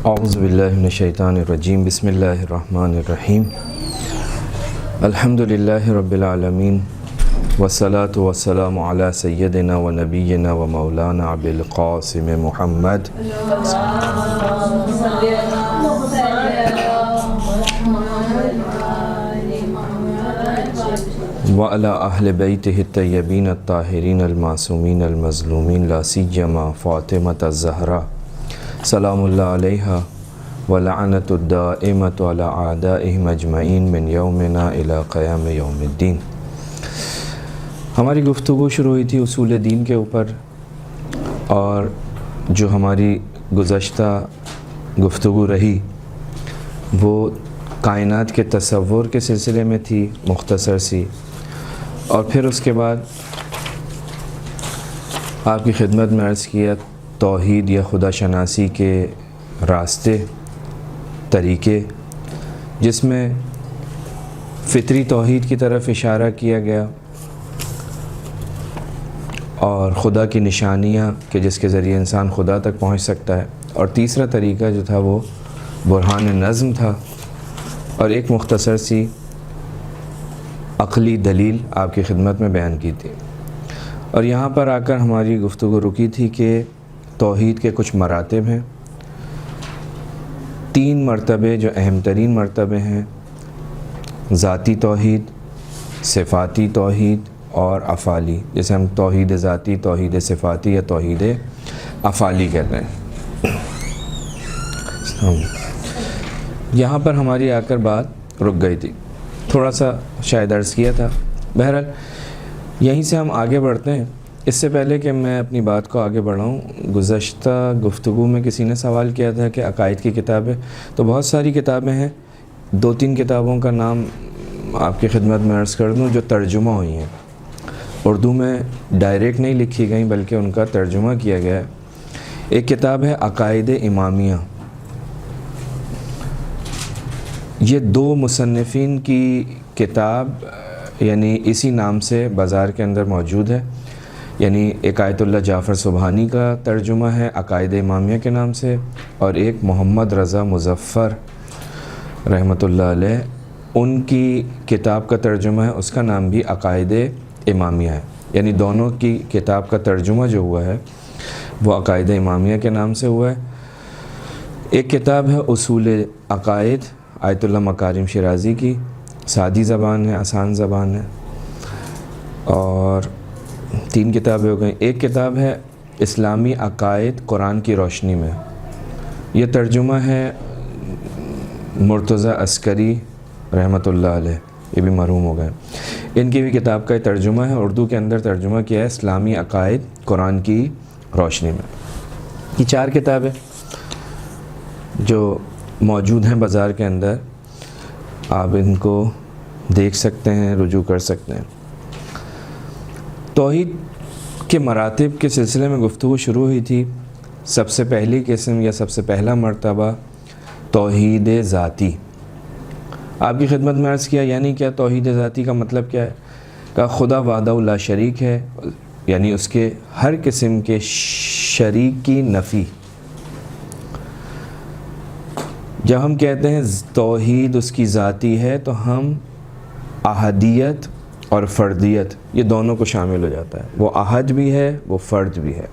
اعوذ باللہ من الشیطان الرجیم بسم اللہ الرحمن الرحیم الحمدللہ رب العالمین والصلاة والسلام علی سیدنا و نبینا و مولانا ابی القاسم محمد وعلی اہل بیتہ الطیبین الطاہرین المعصومین المظلومین لا سیما فاطمۃ الزہرا سلام اللہ علیہا ولعنت الدائمۃ علی اعدائہم اجمعین من یومنا الی قیام یوم الدین۔ ہماری گفتگو شروع ہوئی تھی اصول دین کے اوپر، اور جو ہماری گزشتہ گفتگو رہی وہ کائنات کے تصور کے سلسلے میں تھی، مختصر سی، اور پھر اس کے بعد آپ کی خدمت میں عرض کیا توحید یا خدا شناسی کے راستے، طریقے، جس میں فطری توحید کی طرف اشارہ کیا گیا اور خدا کی نشانیاں کہ جس کے ذریعے انسان خدا تک پہنچ سکتا ہے، اور تیسرا طریقہ جو تھا وہ برہان نظم تھا، اور ایک مختصر سی عقلی دلیل آپ کی خدمت میں بیان کی تھی۔ اور یہاں پر آ کر ہماری گفتگو رکی تھی کہ توحید کے کچھ مراتب ہیں، 3 مرتبے جو اہم ترین مرتبے ہیں: ذاتی توحید، صفاتی توحید اور افعالی، جسے ہم توحید ذاتی، توحید صفاتی یا توحید افعالی کہتے ہیں۔ یہاں پر ہماری آ کر بات رک گئی تھی، تھوڑا سا شاید عرض کیا تھا۔ بہرحال یہیں سے ہم آگے بڑھتے ہیں۔ اس سے پہلے کہ میں اپنی بات کو آگے بڑھاؤں، گزشتہ گفتگو میں کسی نے سوال کیا تھا کہ عقائد کی کتابیں، تو بہت ساری کتابیں ہیں، 2-3 کتابوں کا نام آپ کی خدمت میں عرض کر دوں جو ترجمہ ہوئی ہیں، اردو میں ڈائریکٹ نہیں لکھی گئیں بلکہ ان کا ترجمہ کیا گیا ہے۔ ایک کتاب ہے عقائد امامیہ، یہ 2 مصنفین کی کتاب یعنی اسی نام سے بازار کے اندر موجود ہے، یعنی ایک آیت اللہ جعفر سبحانی کا ترجمہ ہے عقائد امامیہ کے نام سے، اور ایک محمد رضا مظفر رحمۃ اللہ علیہ ان کی کتاب کا ترجمہ ہے، اس کا نام بھی عقائد امامیہ ہے، یعنی دونوں کی کتاب کا ترجمہ جو ہوا ہے وہ عقائد امامیہ کے نام سے ہوا ہے۔ ایک کتاب ہے اصول عقائد آیت اللہ مکارم شیرازی کی، سادی زبان ہے، آسان زبان ہے، اور 3 کتابیں ہو گئیں۔ ایک کتاب ہے اسلامی عقائد قرآن کی روشنی میں، یہ ترجمہ ہے مرتضی عسکری رحمۃ اللہ علیہ، یہ بھی مرحوم ہو گئے، ان کی بھی کتاب کا ترجمہ ہے، اردو کے اندر ترجمہ کیا ہے اسلامی عقائد قرآن کی روشنی میں۔ یہ 4 کتابیں جو موجود ہیں بازار کے اندر، آپ ان کو دیکھ سکتے ہیں، رجوع کر سکتے ہیں۔ توحید کے مراتب کے سلسلے میں گفتگو شروع ہوئی تھی۔ سب سے پہلی قسم یا سب سے پہلا مرتبہ توحید ذاتی، آپ کی خدمت میں عرض کیا یعنی کیا توحید ذاتی کا مطلب کیا ہے؟ کہ خدا وحدہ لا شریک ہے، یعنی اس کے ہر قسم کے شریک کی نفی۔ جب ہم کہتے ہیں توحید اس کی ذاتی ہے تو ہم احدیت اور فردیت یہ دونوں کو شامل ہو جاتا ہے، وہ احد بھی ہے، وہ فرد بھی ہے۔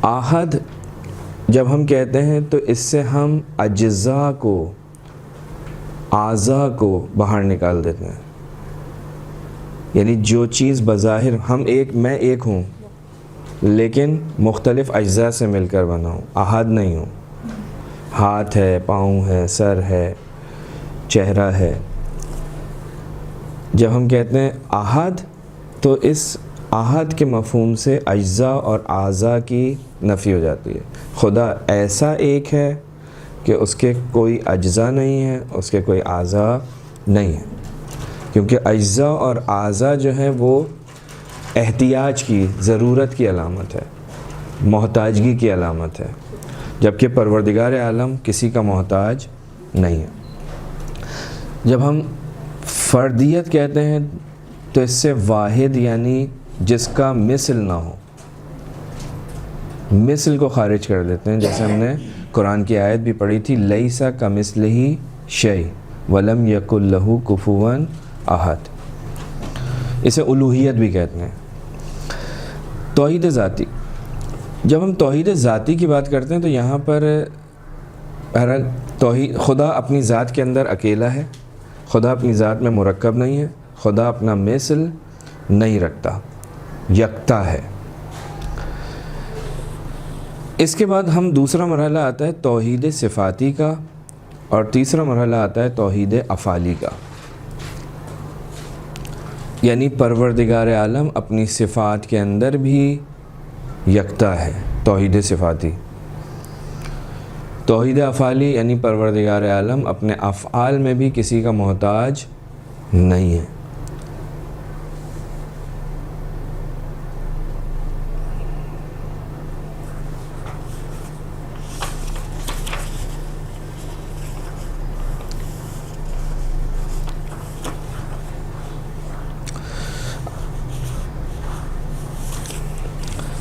احد جب ہم کہتے ہیں تو اس سے ہم اجزاء کو، اعضاء کو باہر نکال دیتے ہیں، یعنی جو چیز بظاہر میں ایک ہوں لیکن مختلف اجزاء سے مل کر بنا ہوں، احد نہیں ہوں، ہاتھ ہے، پاؤں ہے، سر ہے، چہرہ ہے۔ جب ہم کہتے ہیں احد تو اس احد کے مفہوم سے اجزاء اور اعضاء کی نفی ہو جاتی ہے۔ خدا ایسا ایک ہے کہ اس کے کوئی اجزاء نہیں ہے، اس کے کوئی اعضاء نہیں ہے، کیونکہ اجزاء اور اعضاء جو ہیں وہ احتیاج کی، ضرورت کی علامت ہے، محتاجگی کی علامت ہے، جبکہ پروردگار عالم کسی کا محتاج نہیں ہے۔ جب ہم فردیت کہتے ہیں تو اس سے واحد یعنی جس کا مثل نہ ہو، مثل کو خارج کر دیتے ہیں، جیسے ہم نے قرآن کی آیت بھی پڑھی تھی، لیسا کمثلہ شیء ولم یکن لہ کفوا احد، اسے الوہیت بھی کہتے ہیں۔ توحید ذاتی، جب ہم توحید ذاتی کی بات کرتے ہیں تو یہاں پر بہرحال توحید، خدا اپنی ذات کے اندر اکیلا ہے، خدا اپنی ذات میں مرکب نہیں ہے، خدا اپنا مثل نہیں رکھتا، یکتا ہے۔ اس کے بعد ہم دوسرا مرحلہ آتا ہے توحید صفاتی کا، اور تیسرا مرحلہ آتا ہے توحید افعالی کا، یعنی پروردگار عالم اپنی صفات کے اندر بھی یکتا ہے، توحید صفاتی۔ توحید افعالی یعنی پروردگار عالم اپنے افعال میں بھی کسی کا محتاج نہیں ہے۔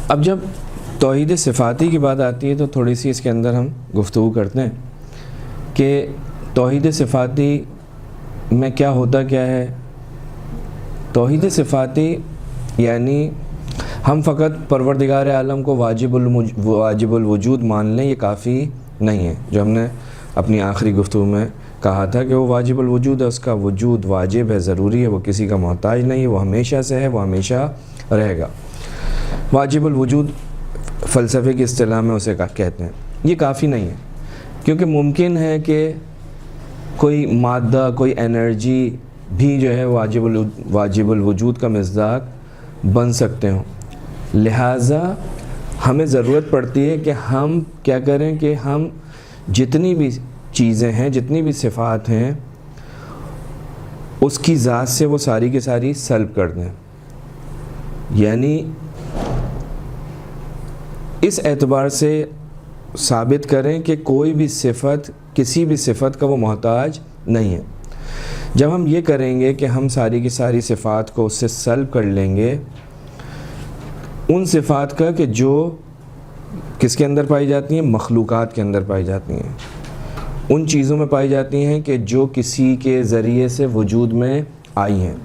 اب جب توحید صفاتی کی بات آتی ہے تو تھوڑی سی اس کے اندر ہم گفتگو کرتے ہیں کہ توحید صفاتی میں کیا ہوتا کیا ہے۔ توحید صفاتی یعنی ہم فقط پروردگار عالم کو واجب الوجود مان لیں، یہ کافی نہیں ہے۔ جو ہم نے اپنی آخری گفتگو میں کہا تھا کہ وہ واجب الوجود ہے، اس کا وجود واجب ہے، ضروری ہے، وہ کسی کا محتاج نہیں ہے، وہ ہمیشہ سے ہے، وہ ہمیشہ رہے گا۔ واجب الوجود فلسفے کی اصطلاح میں اسے کہتے ہیں۔ یہ کافی نہیں ہے، کیونکہ ممکن ہے کہ کوئی مادہ، کوئی انرجی بھی جو ہے واجب الوجود کا مصداق بن سکتے ہوں۔ لہٰذا ہمیں ضرورت پڑتی ہے کہ ہم کیا کریں کہ ہم جتنی بھی چیزیں ہیں، جتنی بھی صفات ہیں، اس کی ذات سے وہ ساری کی ساری سلب کر دیں، یعنی اس اعتبار سے ثابت کریں کہ کوئی بھی صفت، کسی بھی صفت کا وہ محتاج نہیں ہے۔ جب ہم یہ کریں گے کہ ہم ساری کی ساری صفات کو اس سے سلب کر لیں گے، ان صفات کا کہ جو کس کے اندر پائی جاتی ہیں، مخلوقات کے اندر پائی جاتی ہیں، ان چیزوں میں پائی جاتی ہیں کہ جو کسی کے ذریعے سے وجود میں آئی ہیں،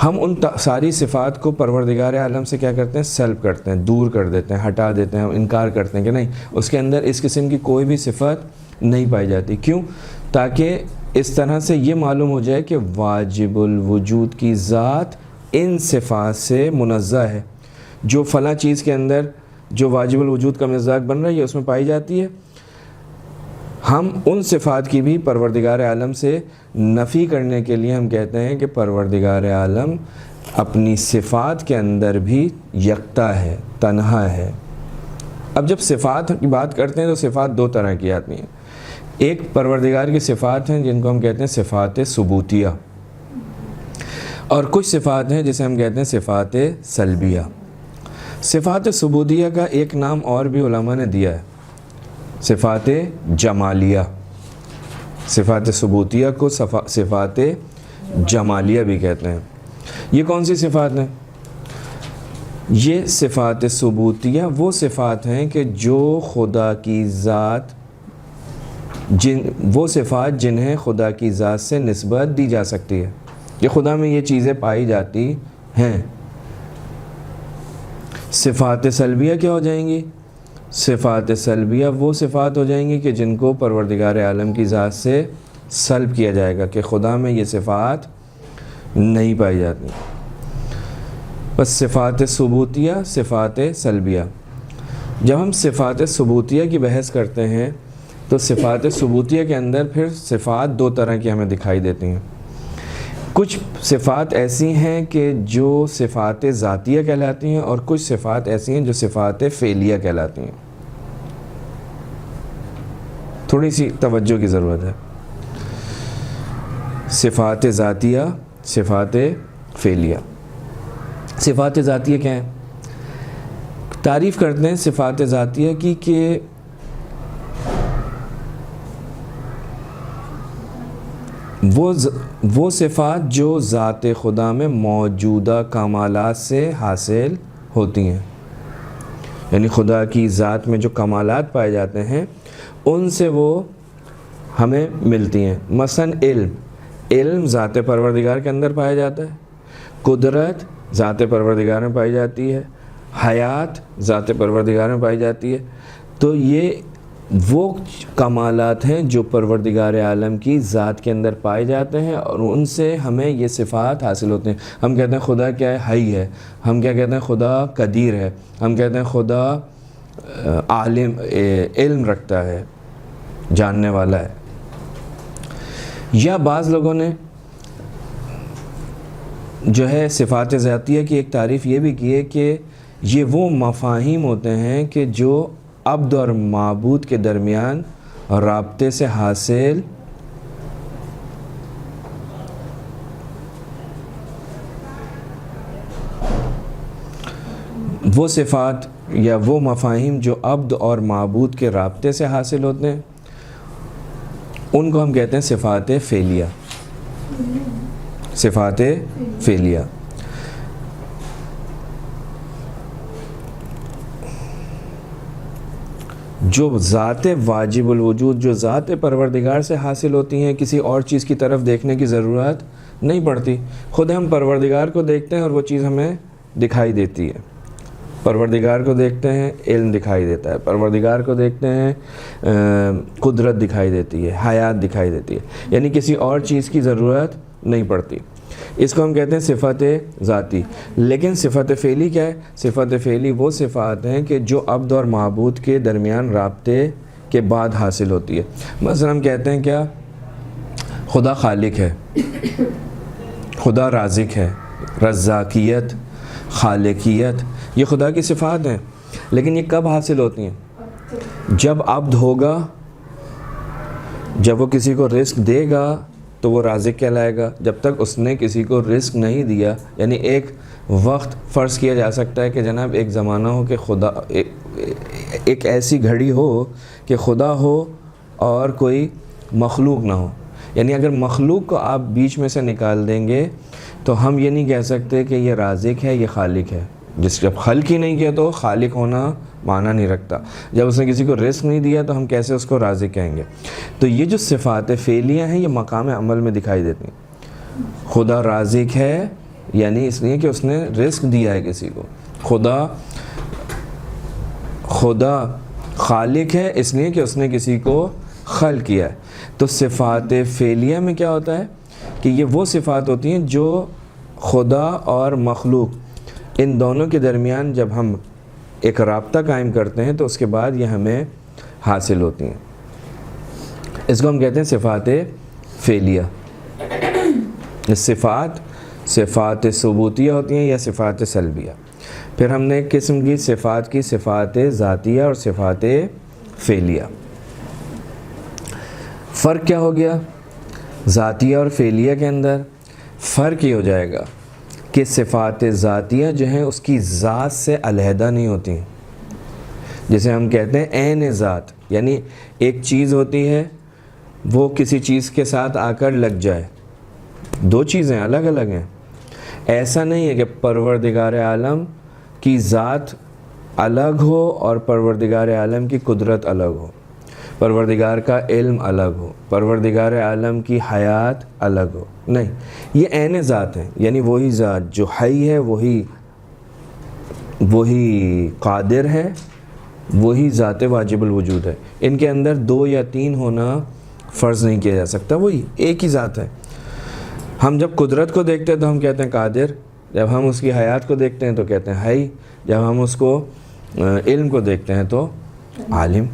ہم ان ساری صفات کو پروردگار عالم سے کیا کرتے ہیں، سلب کرتے ہیں، دور کر دیتے ہیں، ہٹا دیتے ہیں، انکار کرتے ہیں کہ نہیں، اس کے اندر اس قسم کی کوئی بھی صفت نہیں پائی جاتی۔ کیوں؟ تاکہ اس طرح سے یہ معلوم ہو جائے کہ واجب الوجود کی ذات ان صفات سے منزہ ہے، جو فلاں چیز کے اندر جو واجب الوجود کا مصداق بن رہا ہے، یہ اس میں پائی جاتی ہے۔ ہم ان صفات کی بھی پروردگار عالم سے نفی کرنے کے لیے ہم کہتے ہیں کہ پروردگار عالم اپنی صفات کے اندر بھی یکتا ہے، تنہا ہے۔ اب جب صفات کی بات کرتے ہیں تو صفات دو طرح کی آتی ہیں۔ ایک پروردگار کی صفات ہیں جن کو ہم کہتے ہیں صفات ثبوتیہ، اور کچھ صفات ہیں جسے ہم کہتے ہیں صفات سلبیہ۔ صفات ثبوتیہ کا ایک نام اور بھی علماء نے دیا ہے، صفات جمالیہ۔ صفات ثبوتیہ کو صفات جمالیہ بھی کہتے ہیں۔ یہ کون سی صفات ہیں؟ یہ صفات ثبوتیہ وہ صفات ہیں کہ جو خدا کی ذات، وہ صفات جنہیں خدا کی ذات سے نسبت دی جا سکتی ہے، کہ خدا میں یہ چیزیں پائی جاتی ہیں۔ صفات سلبیہ کیا ہو جائیں گی؟ صفات سلبیہ وہ صفات ہو جائیں گی کہ جن کو پروردگار عالم کی ذات سے سلب کیا جائے گا، کہ خدا میں یہ صفات نہیں پائی جاتی۔ بس صفات ثبوتیہ، صفات سلبیہ۔ جب ہم صفات ثبوتیہ کی بحث کرتے ہیں تو صفات ثبوتیہ کے اندر پھر صفات دو طرح کی ہمیں دکھائی دیتی ہیں۔ کچھ صفات ایسی ہیں کہ جو صفات ذاتیہ کہلاتی ہیں، اور کچھ صفات ایسی ہیں جو صفات فعلیہ کہلاتی ہیں۔ تھوڑی سی توجہ کی ضرورت ہے۔ صفات ذاتیہ، صفات فعلیہ۔ صفات ذاتیہ کیا ہیں؟ تعریف کرتے ہیں صفات ذاتیہ کی کہ وہ صفات جو ذات خدا میں موجودہ کمالات سے حاصل ہوتی ہیں، یعنی خدا کی ذات میں جو کمالات پائے جاتے ہیں ان سے وہ ہمیں ملتی ہیں. مثلاً علم ذات پروردگار کے اندر پایا جاتا ہے, قدرت ذات پروردگار میں پائی جاتی ہے, حیات ذات پروردگار میں پائی جاتی ہے. تو یہ وہ کمالات ہیں جو پروردگار عالم کی ذات کے اندر پائے جاتے ہیں, اور ان سے ہمیں یہ صفات حاصل ہوتے ہیں. ہم کہتے ہیں خدا کیا ہے؟ حی ہے. ہم کیا کہتے ہیں؟ خدا قدیر ہے. ہم کہتے ہیں خدا عالم علم رکھتا ہے, جاننے والا ہے. یا بعض لوگوں نے جو ہے صفات ذاتیہ کی ایک تعریف یہ بھی کی ہے کہ یہ وہ مفاہیم ہوتے ہیں کہ جو عبد اور معبود کے درمیان رابطے سے حاصل وہ صفات یا وہ مفاہیم جو عبد اور معبود کے رابطے سے حاصل ہوتے ہیں, ان کو ہم کہتے ہیں صفات فعلیہ. صفات فعلیہ. جو ذات واجب الوجود, جو ذات پروردگار سے حاصل ہوتی ہیں, کسی اور چیز کی طرف دیکھنے کی ضرورت نہیں پڑتی. خود ہم پروردگار کو دیکھتے ہیں اور وہ چیز ہمیں دکھائی دیتی ہے. پروردگار کو دیکھتے ہیں, علم دکھائی دیتا ہے. پروردگار کو دیکھتے ہیں, قدرت دکھائی دیتی ہے, حیات دکھائی دیتی ہے. یعنی کسی اور چیز کی ضرورت نہیں پڑتی. اس کو ہم کہتے ہیں صفت ذاتی. لیکن صفت فعلی کیا ہے؟ صفت فعلی وہ صفات ہیں کہ جو عبد اور معبود کے درمیان رابطے کے بعد حاصل ہوتی ہے. مثلا ہم کہتے ہیں کیا؟ خدا خالق ہے, خدا رازق ہے. رزاقیت, خالقیت, یہ خدا کی صفات ہیں. لیکن یہ کب حاصل ہوتی ہیں؟ جب عبد ہوگا, جب وہ کسی کو رزق دے گا تو وہ رازق کہلائے گا. جب تک اس نے کسی کو رزق نہیں دیا, یعنی ایک وقت فرض کیا جا سکتا ہے کہ جناب ایک زمانہ ہو کہ خدا, ایک ایسی گھڑی ہو کہ خدا ہو اور کوئی مخلوق نہ ہو. یعنی اگر مخلوق کو آپ بیچ میں سے نکال دیں گے تو ہم یہ نہیں کہہ سکتے کہ یہ رازق ہے, یہ خالق ہے. جب خلق ہی نہیں کیا تو خالق ہونا معنی نہیں رکھتا. جب اس نے کسی کو رزق نہیں دیا تو ہم کیسے اس کو رازق کہیں گے؟ تو یہ جو صفات فعلیہ ہیں یہ مقام عمل میں دکھائی دیتی ہیں. خدا رازق ہے یعنی اس لیے کہ اس نے رزق دیا ہے کسی کو. خدا خالق ہے اس لیے کہ اس نے کسی کو خلق کیا ہے. تو صفات فعلیہ میں کیا ہوتا ہے کہ یہ وہ صفات ہوتی ہیں جو خدا اور مخلوق ان دونوں کے درمیان جب ہم ایک رابطہ قائم کرتے ہیں تو اس کے بعد یہ ہمیں حاصل ہوتی ہیں. اس کو ہم کہتے ہیں صفات فعلیہ. صفات ثبوتیہ ہوتی ہیں یا صفات سلبیہ. پھر ہم نے ایک قسم کی صفات کی صفات ذاتیہ اور صفات فعلیہ. فرق کیا ہو گیا ذاتیہ اور فعلیہ کے اندر؟ فرق یہ ہو جائے گا کہ صفات ذاتیہ جو ہیں اس کی ذات سے علیحدہ نہیں ہوتی. جیسے ہم کہتے ہیں عین ذات, یعنی ایک چیز ہوتی ہے وہ کسی چیز کے ساتھ آ کر لگ جائے. دو چیزیں الگ الگ ہیں. ایسا نہیں ہے کہ پروردگار عالم کی ذات الگ ہو اور پروردگار عالم کی قدرت الگ ہو, پروردگار کا علم الگ ہو, پروردگار عالم کی حیات الگ ہو. نہیں, یہ عین ذات ہیں. یعنی وہی ذات جو حی ہے, وہی قادر ہے, وہی ذات واجب الوجود ہے. ان کے اندر دو یا تین ہونا فرض نہیں کیا جا سکتا, وہی ایک ہی ذات ہے. ہم جب قدرت کو دیکھتے ہیں تو ہم کہتے ہیں قادر, جب ہم اس کی حیات کو دیکھتے ہیں تو کہتے ہیں حی, جب ہم اس کو علم کو دیکھتے ہیں تو عالم.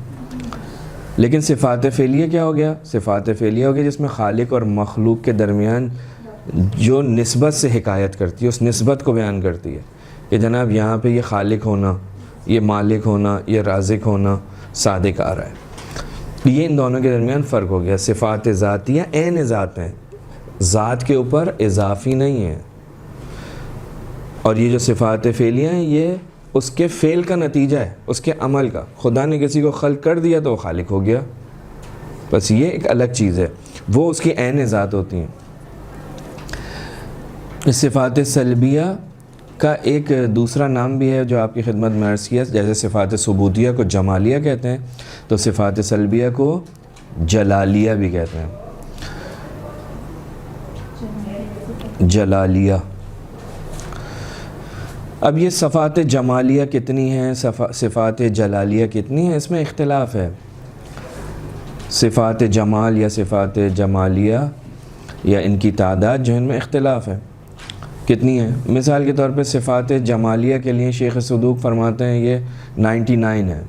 لیکن صفات فعلیہ کیا ہو گیا؟ صفات فعلیہ ہو گیا جس میں خالق اور مخلوق کے درمیان جو نسبت سے حکایت کرتی ہے, اس نسبت کو بیان کرتی ہے کہ جناب یہاں پہ یہ خالق ہونا, یہ مالک ہونا, یہ رازق ہونا صادق آ رہا ہے. یہ ان دونوں کے درمیان فرق ہو گیا. صفات ذاتیہ عین ذات ہیں, ذات کے اوپر اضافی نہیں ہیں. اور یہ جو صفات فعلیہ ہیں یہ اس کے فعل کا نتیجہ ہے, اس کے عمل کا. خدا نے کسی کو خلق کر دیا تو وہ خالق ہو گیا, بس یہ ایک الگ چیز ہے, وہ اس کی عین ذات ہوتی ہیں. صفات سلبیہ کا ایک دوسرا نام بھی ہے جو آپ کی خدمت میں عرض کیا، جیسے صفات ثبوتیہ کو جمالیہ کہتے ہیں تو صفات سلبیہ کو جلالیہ بھی کہتے ہیں، جلالیہ۔ اب یہ صفات جمالیہ کتنی ہیں، صفات جلالیہ کتنی ہیں، اس میں اختلاف ہے۔ صفات جمال یا صفات جمالیہ یا ان کی تعداد جو ان میں اختلاف ہے، کتنی ہیں؟ مثال کے طور پہ صفات جمالیہ کے لیے شیخ صدوق فرماتے ہیں یہ 99 ہے۔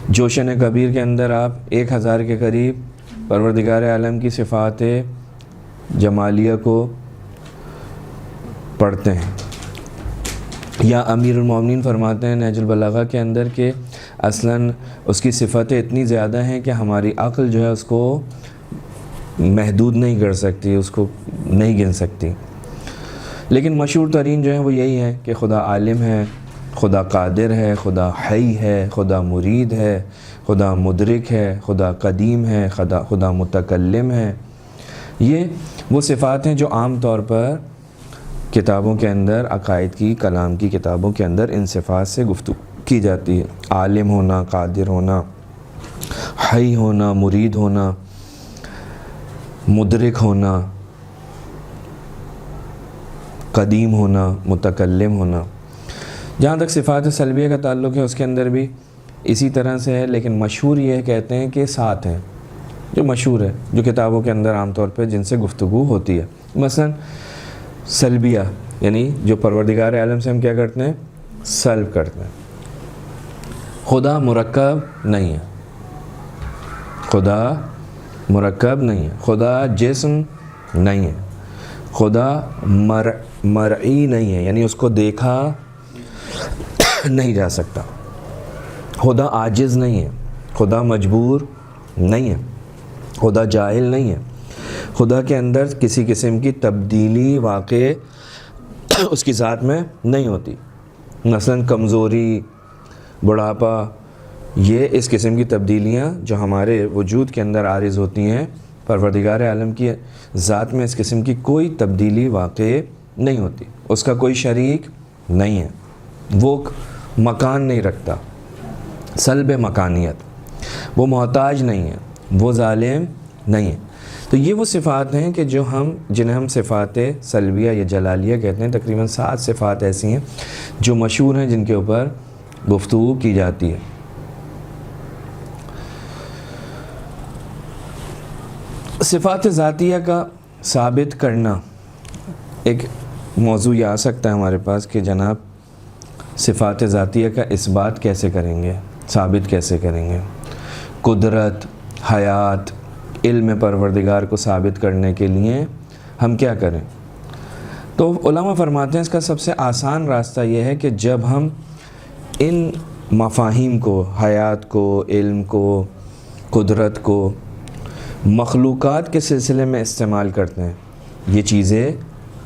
جوشن کبیر کے اندر آپ 1000 کے قریب پروردگار عالم کی صفات جمالیہ کو پڑھتے ہیں۔ یا امیر المومنین فرماتے ہیں نہج البلاغہ کے اندر کہ اصلاً اس کی صفتیں اتنی زیادہ ہیں کہ ہماری عقل جو ہے اس کو محدود نہیں کر سکتی، اس کو نہیں گن سکتی۔ لیکن مشہور ترین جو ہے وہ یہی ہے کہ خدا عالم ہے، خدا قادر ہے، خدا حی ہے، خدا مرید ہے، خدا مدرک ہے، خدا قدیم ہے، خدا متکلم ہے۔ یہ وہ صفات ہیں جو عام طور پر کتابوں کے اندر، عقائد کی، کلام کی کتابوں کے اندر ان صفات سے گفتگو کی جاتی ہے۔ عالم ہونا، قادر ہونا، حی ہونا، مرید ہونا، مدرک ہونا، قدیم ہونا، متکلم ہونا۔ جہاں تک صفات سلبیہ کا تعلق ہے اس کے اندر بھی اسی طرح سے ہے، لیکن مشہور یہ کہتے ہیں کہ 7 ہیں، جو مشہور ہے، جو کتابوں کے اندر عام طور پہ جن سے گفتگو ہوتی ہے۔ مثلا سلبیہ یعنی جو پروردگار عالم سے ہم کیا کرتے ہیں، سلب کرتے ہیں۔ خدا مرکب نہیں ہے، خدا مرکب نہیں ہے، خدا جسم نہیں ہے، خدا مرئی نہیں ہے، یعنی اس کو دیکھا نہیں جا سکتا، خدا عاجز نہیں ہے، خدا مجبور نہیں ہے، خدا جاہل نہیں ہے، خدا کے اندر کسی قسم کی تبدیلی واقع اس کی ذات میں نہیں ہوتی۔ مثلا کمزوری، بڑھاپا، یہ اس قسم کی تبدیلیاں جو ہمارے وجود کے اندر عارض ہوتی ہیں، پروردگار عالم کی ذات میں اس قسم کی کوئی تبدیلی واقع نہیں ہوتی، اس کا کوئی شریک نہیں ہے، وہ مکان نہیں رکھتا، سلب مکانیت، وہ محتاج نہیں ہے، وہ ظالم نہیں ہے۔ تو یہ وہ صفات ہیں کہ جو جنہیں ہم صفات سلبیہ یا جلالیہ کہتے ہیں۔ تقریباً 7 صفات ایسی ہیں جو مشہور ہیں، جن کے اوپر گفتگو کی جاتی ہے۔ صفات ذاتیہ کا ثابت کرنا، ایک موضوع یہ آ سکتا ہے ہمارے پاس کہ جناب صفات ذاتیہ کا اثبات کیسے کریں گے، ثابت کیسے کریں گے؟ قدرت، حیات، علم پروردگار کو ثابت کرنے کے لیے ہم کیا کریں؟ تو علماء فرماتے ہیں اس کا سب سے آسان راستہ یہ ہے کہ جب ہم ان مفاہیم کو، حیات کو، علم کو، قدرت کو مخلوقات کے سلسلے میں استعمال کرتے ہیں، یہ چیزیں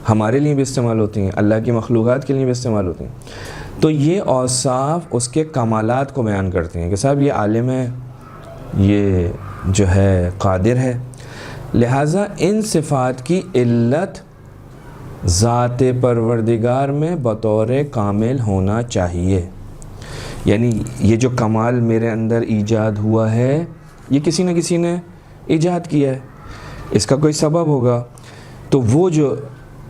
ہمارے لیے بھی استعمال ہوتی ہیں، اللہ کی مخلوقات کے لیے بھی استعمال ہوتی ہیں، تو یہ اوصاف اس کے کمالات کو بیان کرتے ہیں کہ صاحب یہ عالم ہے، یہ جو ہے قادر ہے، لہٰذا ان صفات کی علت ذات پروردگار میں بطور کامل ہونا چاہیے۔ یعنی یہ جو کمال میرے اندر ایجاد ہوا ہے، یہ کسی نہ کسی نے ایجاد کیا ہے، اس کا کوئی سبب ہوگا، تو وہ جو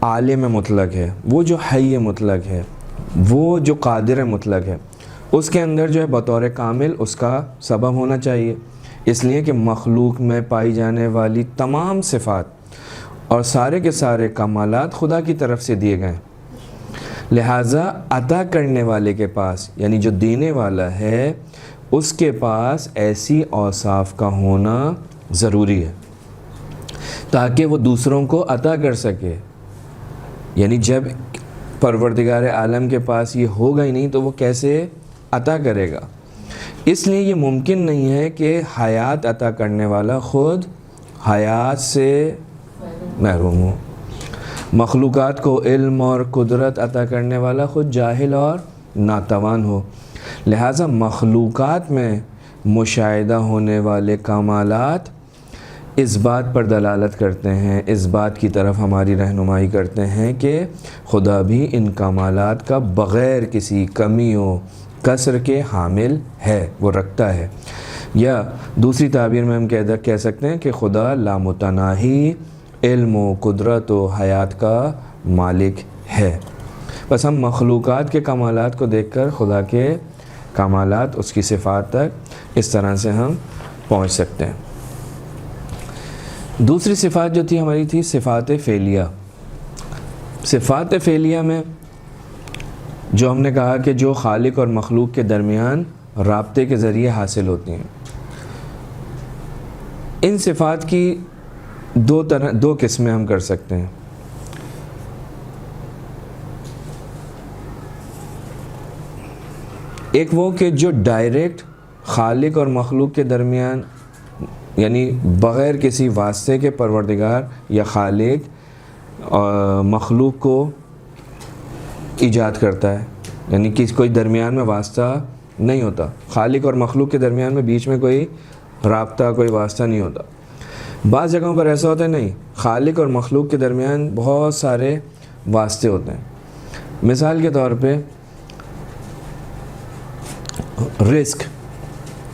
عالم مطلق ہے، وہ جو حی مطلق ہے، وہ جو قادر مطلق ہے، اس کے اندر جو ہے بطور کامل اس کا سبب ہونا چاہیے۔ اس لیے کہ مخلوق میں پائی جانے والی تمام صفات اور سارے کے سارے کمالات خدا کی طرف سے دیے گئے ہیں، لہٰذا عطا کرنے والے کے پاس، یعنی جو دینے والا ہے، اس کے پاس ایسی اوصاف کا ہونا ضروری ہے تاکہ وہ دوسروں کو عطا کر سکے۔ یعنی جب پروردگار عالم کے پاس یہ ہوگا ہی نہیں تو وہ کیسے عطا کرے گا؟ اس لیے یہ ممکن نہیں ہے کہ حیات عطا کرنے والا خود حیات سے محروم ہو، مخلوقات کو علم اور قدرت عطا کرنے والا خود جاہل اور ناتوان ہو۔ لہٰذا مخلوقات میں مشاہدہ ہونے والے کمالات اس بات پر دلالت کرتے ہیں، اس بات کی طرف ہماری رہنمائی کرتے ہیں کہ خدا بھی ان کمالات کا بغیر کسی کمی و کسر کے حامل ہے، وہ رکھتا ہے۔ یا دوسری تعبیر میں ہم کہہ سکتے ہیں کہ خدا لامتناہی علم و قدرت و حیات کا مالک ہے۔ بس ہم مخلوقات کے کمالات کو دیکھ کر خدا کے کمالات، اس کی صفات تک اس طرح سے ہم پہنچ سکتے ہیں۔ دوسری صفات جو تھی ہماری تھی صفات فعلیہ۔ صفات فعلیہ میں جو ہم نے کہا کہ جو خالق اور مخلوق کے درمیان رابطے کے ذریعے حاصل ہوتی ہیں، ان صفات کی دو قسمیں ہم کر سکتے ہیں۔ ایک وہ کہ جو ڈائریکٹ خالق اور مخلوق کے درمیان، یعنی بغیر کسی واسطے کے پروردگار یا خالق مخلوق کو ایجاد کرتا ہے، یعنی کہ کوئی درمیان میں واسطہ نہیں ہوتا، خالق اور مخلوق کے درمیان میں بیچ میں کوئی رابطہ، کوئی واسطہ نہیں ہوتا۔ بعض جگہوں پر ایسا ہوتا ہے نہیں، خالق اور مخلوق کے درمیان بہت سارے واسطے ہوتے ہیں۔ مثال کے طور پہ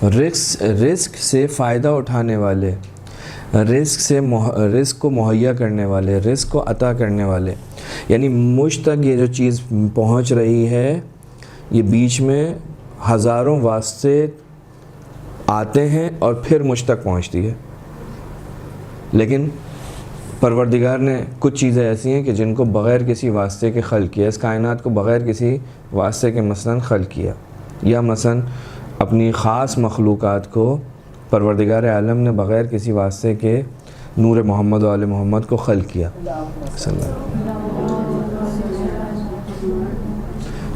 رزق سے فائدہ اٹھانے والے، رزق کو مہیا کرنے والے، رزق کو عطا کرنے والے، یعنی مجھ تک یہ جو چیز پہنچ رہی ہے، یہ بیچ میں ہزاروں واسطے آتے ہیں اور پھر مجھ تک پہنچتی ہے۔ لیکن پروردگار نے کچھ چیزیں ایسی ہیں کہ جن کو بغیر کسی واسطے کے خلق کیا، اس کائنات کو بغیر کسی واسطے کے مثلا خلق کیا، یا مثلا اپنی خاص مخلوقات کو پروردگار عالم نے بغیر کسی واسطے کے نور محمد و آل محمد کو خلق کیا صلی اللہ علیہ وسلم۔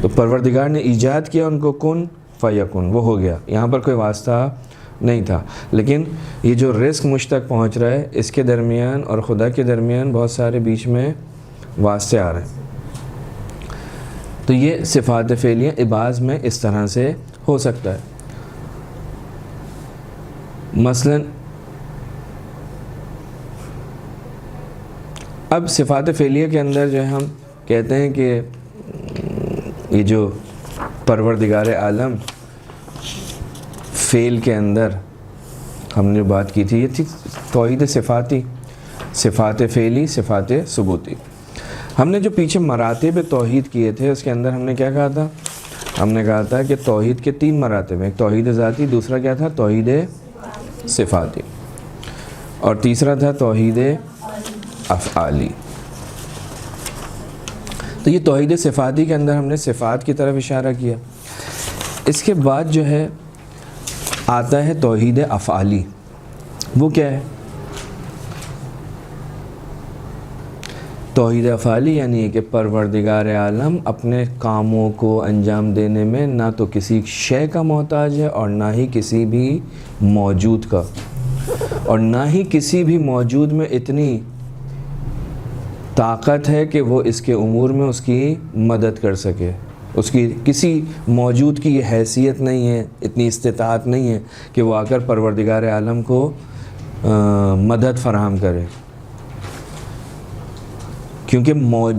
تو پروردگار نے ایجاد کیا ان کو، کن فیکن، وہ ہو گیا، یہاں پر کوئی واسطہ نہیں تھا۔ لیکن یہ جو رزق مجھ تک پہنچ رہا ہے، اس کے درمیان اور خدا کے درمیان بہت سارے بیچ میں واسطے آ رہے ہیں۔ تو یہ صفات فعلیہ اباز میں اس طرح سے ہو سکتا ہے۔ مثلا اب صفات فعلیہ کے اندر جو ہے ہم کہتے ہیں کہ یہ جو پروردگار عالم فعل کے اندر ہم نے بات کی تھی، یہ تھی توحید صفاتی، صفات فعلی، صفات ثبوتی۔ ہم نے جو پیچھے مراتب توحید کیے تھے، اس کے اندر ہم نے کیا کہا تھا؟ ہم نے کہا تھا کہ توحید کے 3 مراتب ہیں، ایک توحید ذاتی، دوسرا کیا تھا؟ توحید صفاتی، اور تیسرا تھا توحید افعالی۔ تو یہ توحید صفاتی کے اندر ہم نے صفات کی طرف اشارہ کیا۔ اس کے بعد جو ہے آتا ہے توحید افعالی۔ وہ کیا ہے؟ توحید افعالی یعنی کہ پروردگار عالم اپنے کاموں کو انجام دینے میں نہ تو کسی شے کا محتاج ہے اور نہ ہی کسی بھی موجود کا، اور نہ ہی کسی بھی موجود میں اتنی طاقت ہے کہ وہ اس کے امور میں اس کی مدد کر سکے۔ اس کی کسی موجود کی یہ حیثیت نہیں ہے، اتنی استطاعت نہیں ہے کہ وہ آ کر پروردگار عالم کو مدد فراہم کرے، کیونکہ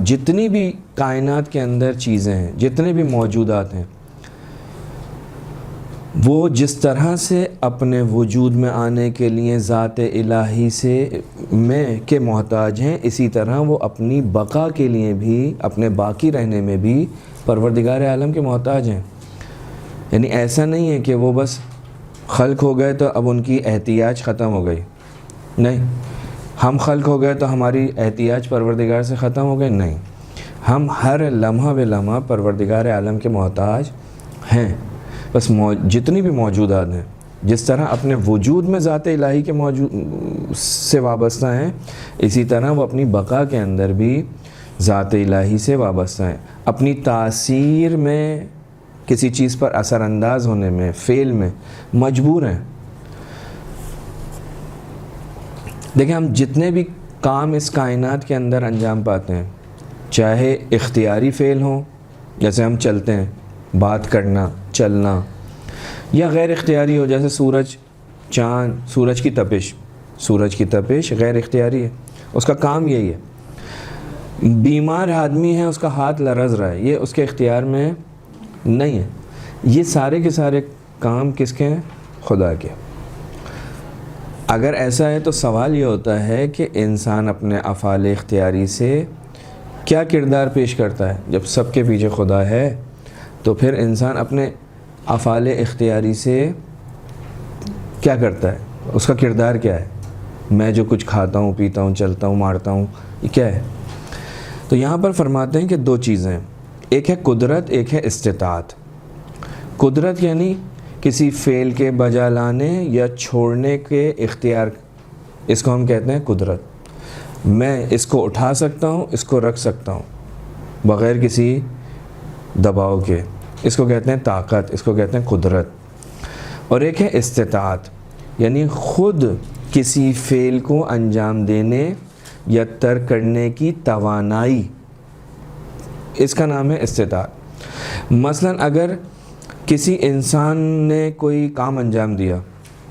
جتنی بھی کائنات کے اندر چیزیں ہیں، جتنے بھی موجودات ہیں، وہ جس طرح سے اپنے وجود میں آنے کے لیے ذات الہی کے محتاج ہیں، اسی طرح وہ اپنی بقا کے لیے بھی، اپنے باقی رہنے میں بھی پروردگار عالم کے محتاج ہیں۔ یعنی ایسا نہیں ہے کہ وہ بس خلق ہو گئے تو اب ان کی احتیاج ختم ہو گئی، نہیں، ہم خلق ہو گئے تو ہماری احتیاج پروردگار سے ختم ہو گئے، نہیں، ہم ہر لمحہ بے لمحہ پروردگار عالم کے محتاج ہیں۔ بس جتنی بھی موجودات ہیں، جس طرح اپنے وجود میں ذات الہی کے سے وابستہ ہیں، اسی طرح وہ اپنی بقا کے اندر بھی ذات الہی سے وابستہ ہیں، اپنی تاثیر میں، کسی چیز پر اثر انداز ہونے میں، فعل میں مجبور ہیں۔ دیکھیں، ہم جتنے بھی کام اس کائنات کے اندر انجام پاتے ہیں، چاہے اختیاری فعل ہوں، جیسے ہم چلتے ہیں، بات کرنا، چلنا، یا غیر اختیاری ہو، جیسے سورج، چاند، سورج کی تپش، سورج کی تپش غیر اختیاری ہے، اس کا کام یہی ہے۔ بیمار آدمی ہے، اس کا ہاتھ لرز رہا ہے، یہ اس کے اختیار میں نہیں ہے۔ یہ سارے کے سارے کام کس کے ہیں؟ خدا کے۔ اگر ایسا ہے تو سوال یہ ہوتا ہے کہ انسان اپنے افعال اختیاری سے کیا کردار پیش کرتا ہے؟ جب سب کے پیچھے خدا ہے تو پھر انسان اپنے افعال اختیاری سے کیا کرتا ہے؟ اس کا کردار کیا ہے؟ میں جو کچھ کھاتا ہوں، پیتا ہوں، چلتا ہوں، مارتا ہوں، یہ کیا ہے؟ تو یہاں پر فرماتے ہیں کہ دو چیزیں، ایک ہے قدرت، ایک ہے استطاعت۔ قدرت یعنی کسی فعل کے بجا لانے یا چھوڑنے کے اختیار، اس کو ہم کہتے ہیں قدرت۔ میں اس کو اٹھا سکتا ہوں، اس کو رکھ سکتا ہوں بغیر کسی دباؤ کے، اس کو کہتے ہیں طاقت، اس کو کہتے ہیں قدرت۔ اور ایک ہے استطاعت، یعنی خود کسی فعل کو انجام دینے یا ترک کرنے کی توانائی، اس کا نام ہے استطاعت۔ مثلا اگر کسی انسان نے کوئی کام انجام دیا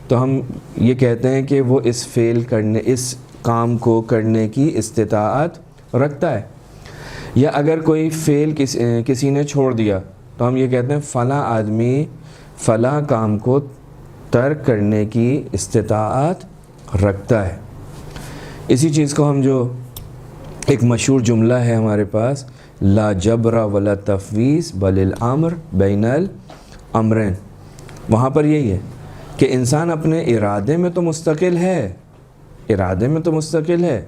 تو ہم یہ کہتے ہیں کہ وہ اس کام کو کرنے کی استطاعت رکھتا ہے۔ یا اگر کوئی فعل کسی نے چھوڑ دیا تو ہم یہ کہتے ہیں فلاں آدمی فلاں کام کو ترک کرنے کی استطاعت رکھتا ہے۔ اسی چیز کو ہم جو ایک مشہور جملہ ہے ہمارے پاس، لا جبر ولا تفویض بل الامر بین الامرین، وہاں پر یہی ہے کہ انسان اپنے ارادے میں تو مستقل ہے، ارادے میں تو مستقل ہے،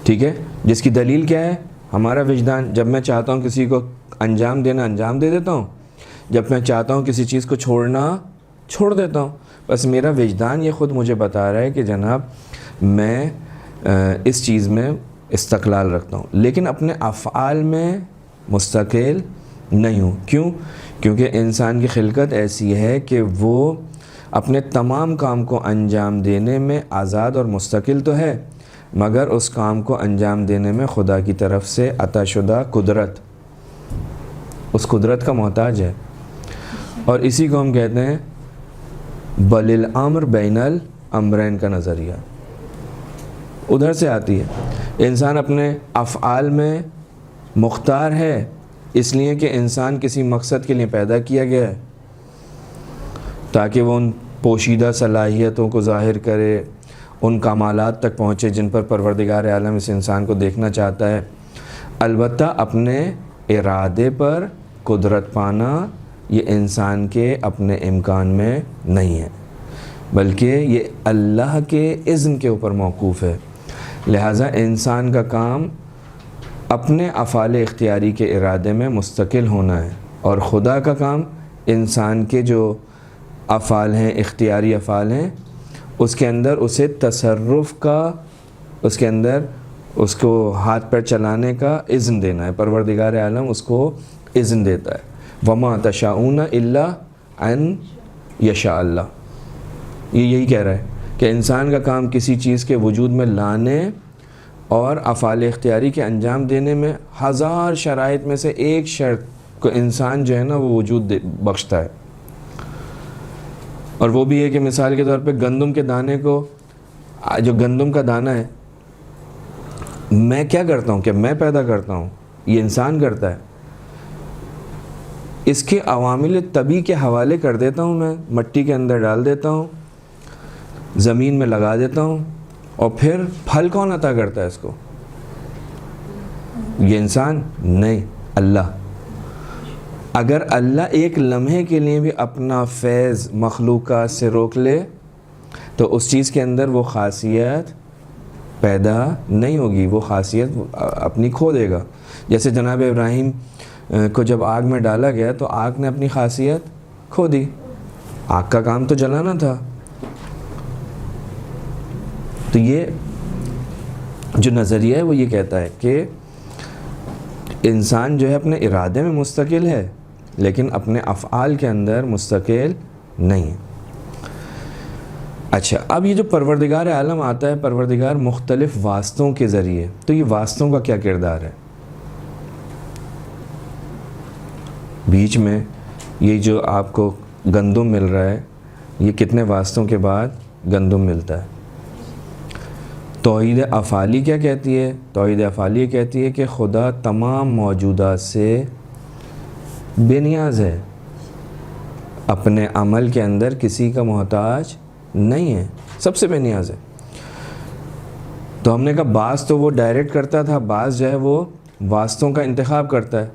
ٹھیک ہے، جس کی دلیل کیا ہے؟ ہمارا وجدان۔ جب میں چاہتا ہوں کسی کو انجام دینا، انجام دے دیتا ہوں، جب میں چاہتا ہوں کسی چیز کو چھوڑنا، چھوڑ دیتا ہوں۔ بس میرا وجدان یہ خود مجھے بتا رہا ہے کہ جناب میں اس چیز میں استقلال رکھتا ہوں، لیکن اپنے افعال میں مستقل نہیں ہوں۔ کیوں؟ کیونکہ انسان کی خلقت ایسی ہے کہ وہ اپنے تمام کام کو انجام دینے میں آزاد اور مستقل تو ہے، مگر اس کام کو انجام دینے میں خدا کی طرف سے عطا شدہ قدرت، اس قدرت کا محتاج ہے۔ اور اسی کو ہم کہتے ہیں بل الامر بین الامرین کا نظریہ، ادھر سے آتی ہے۔ انسان اپنے افعال میں مختار ہے، اس لیے کہ انسان کسی مقصد کے لیے پیدا کیا گیا ہے، تاکہ وہ ان پوشیدہ صلاحیتوں کو ظاہر کرے، ان کمالات تک پہنچے جن پر پروردگار عالم اس انسان کو دیکھنا چاہتا ہے۔ البتہ اپنے ارادے پر قدرت پانا یہ انسان کے اپنے امکان میں نہیں ہے، بلکہ یہ اللہ کے اذن کے اوپر موقوف ہے۔ لہٰذا انسان کا کام اپنے افعال اختیاری کے ارادے میں مستقل ہونا ہے، اور خدا کا کام انسان کے جو افعال ہیں، اختیاری افعال ہیں، اس کے اندر اسے تصرف کا، اس کے اندر اس کو ہاتھ پیر چلانے کا اذن دینا ہے۔ پروردگار عالم اس کو اذن دیتا ہے، وما تشاؤون الا ان یشاء اللہ۔ یہ یہی کہہ رہا ہے کہ انسان کا کام کسی چیز کے وجود میں لانے اور افعال اختیاری کے انجام دینے میں ہزار شرائط میں سے ایک شرط کو انسان جو ہے نا وہ وجود بخشتا ہے، اور وہ بھی ہے کہ مثال کے طور پہ گندم کے دانے کو، جو گندم کا دانہ ہے، میں کیا کرتا ہوں کہ میں پیدا کرتا ہوں، یہ انسان کرتا ہے، اس کے عوامل طبیعی کے حوالے کر دیتا ہوں، میں مٹی کے اندر ڈال دیتا ہوں، زمین میں لگا دیتا ہوں، اور پھر پھل کون عطا کرتا ہے اس کو؟ یہ انسان نہیں، اللہ۔ اگر اللہ ایک لمحے کے لیے بھی اپنا فیض مخلوقات سے روک لے تو اس چیز کے اندر وہ خاصیت پیدا نہیں ہوگی، وہ خاصیت اپنی کھو دے گا۔ جیسے جناب ابراہیم کو جب آگ میں ڈالا گیا تو آگ نے اپنی خاصیت کھو دی، آگ کا کام تو جلانا تھا۔ تو یہ جو نظریہ ہے وہ یہ کہتا ہے کہ انسان جو ہے اپنے ارادے میں مستقل ہے، لیکن اپنے افعال کے اندر مستقل نہیں ہے۔ اچھا، اب یہ جو پروردگار عالم آتا ہے، پروردگار مختلف واسطوں کے ذریعے، تو یہ واسطوں کا کیا کردار ہے؟ بیچ میں یہ جو آپ کو گندم مل رہا ہے، یہ کتنے واسطوں کے بعد گندم ملتا ہے؟ توحید افعالی کیا کہتی ہے؟ توحید افعالی کہتی ہے کہ خدا تمام موجودات سے بے نیاز ہے، اپنے عمل کے اندر کسی کا محتاج نہیں ہے، سب سے بے نیاز ہے۔ تو ہم نے کہا بعض تو وہ ڈائریکٹ کرتا تھا، بعض جو ہے وہ واسطوں کا انتخاب کرتا ہے۔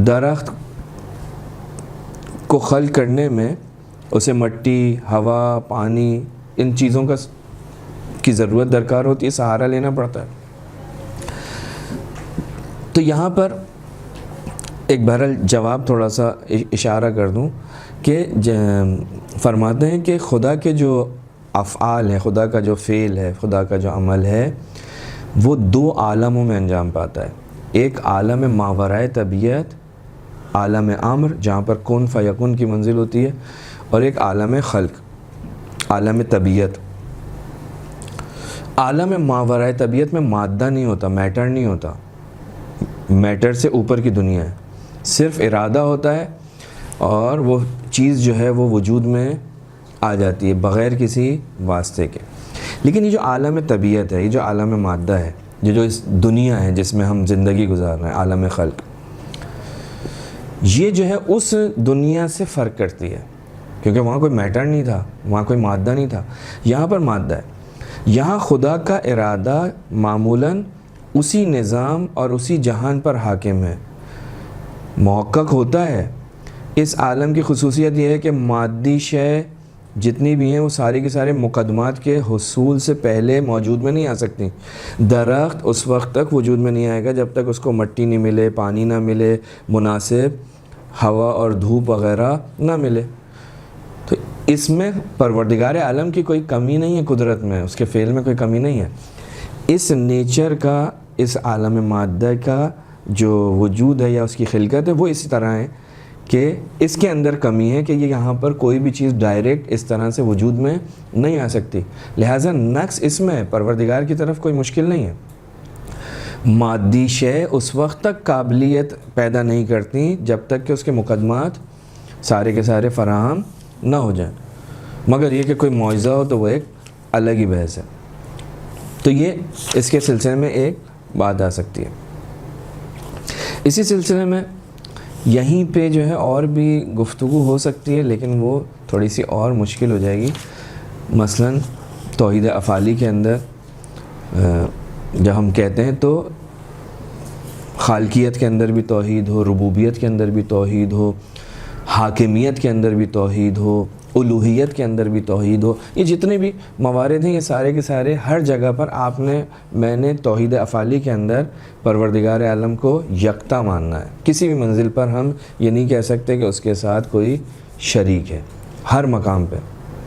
درخت کو خلق کرنے میں اسے مٹی، ہوا، پانی، ان چیزوں کی ضرورت درکار ہوتی ہے، سہارا لینا پڑتا ہے۔ تو یہاں پر ایک بہرحال جواب تھوڑا سا اشارہ کر دوں کہ فرماتے ہیں کہ خدا کے جو افعال ہیں، خدا کا جو فعل ہے، خدا کا جو عمل ہے، وہ دو عالموں میں انجام پاتا ہے۔ ایک عالم ماورائے طبیعت، عالم امر جہاں پر کن فیکن کی منزل ہوتی ہے، اور ایک عالم خلق، عالم طبیعت۔ عالم ماورائے طبیعت میں مادہ نہیں ہوتا، میٹر نہیں ہوتا، میٹر سے اوپر کی دنیا ہے، صرف ارادہ ہوتا ہے اور وہ چیز جو ہے وہ وجود میں آ جاتی ہے بغیر کسی واسطے کے۔ لیکن یہ جو عالم طبیعت ہے، یہ جو عالم مادہ ہے، یہ جو اس دنیا ہے جس میں ہم زندگی گزار رہے ہیں، عالم خلق، یہ جو ہے اس دنیا سے فرق کرتی ہے، کیونکہ وہاں کوئی میٹر نہیں تھا، وہاں کوئی مادہ نہیں تھا، یہاں پر مادہ ہے۔ یہاں خدا کا ارادہ معمولاً اسی نظام اور اسی جہان پر حاکم ہے، محقق ہوتا ہے۔ اس عالم کی خصوصیت یہ ہے کہ مادی شے جتنی بھی ہیں وہ سارے کے سارے مقدمات کے حصول سے پہلے موجود میں نہیں آ سکتی۔ درخت اس وقت تک وجود میں نہیں آئے گا جب تک اس کو مٹی نہیں ملے، پانی نہ ملے، مناسب ہوا اور دھوپ وغیرہ نہ ملے۔ تو اس میں پروردگار عالم کی کوئی کمی نہیں ہے، قدرت میں، اس کے فعل میں کوئی کمی نہیں ہے۔ اس نیچر کا، اس عالم مادہ کا جو وجود ہے یا اس کی خلقت ہے، وہ اسی طرح ہے کہ اس کے اندر کمی ہے کہ یہ یہاں پر کوئی بھی چیز ڈائریکٹ اس طرح سے وجود میں نہیں آ سکتی، لہٰذا نقص اس میں ہے، پروردگار کی طرف کوئی مشکل نہیں ہے۔ مادی شے اس وقت تک قابلیت پیدا نہیں کرتی جب تک کہ اس کے مقدمات سارے کے سارے فراہم نہ ہو جائیں، مگر یہ کہ کوئی معجزہ ہو تو وہ ایک الگ ہی بحث ہے۔ تو یہ اس کے سلسلے میں ایک بات آ سکتی ہے۔ اسی سلسلے میں یہیں پہ جو ہے اور بھی گفتگو ہو سکتی ہے، لیکن وہ تھوڑی سی اور مشکل ہو جائے گی۔ مثلاً توحید افعالی کے اندر جب ہم کہتے ہیں تو خالقیت کے اندر بھی توحید ہو، ربوبیت کے اندر بھی توحید ہو، حاکمیت کے اندر بھی توحید ہو، الوہیت کے اندر بھی توحید ہو، یہ جتنے بھی موارد ہیں یہ سارے کے سارے ہر جگہ پر میں نے توحید افعالی کے اندر پروردگار عالم کو یکتا ماننا ہے۔ کسی بھی منزل پر ہم یہ نہیں کہہ سکتے کہ اس کے ساتھ کوئی شریک ہے۔ ہر مقام پہ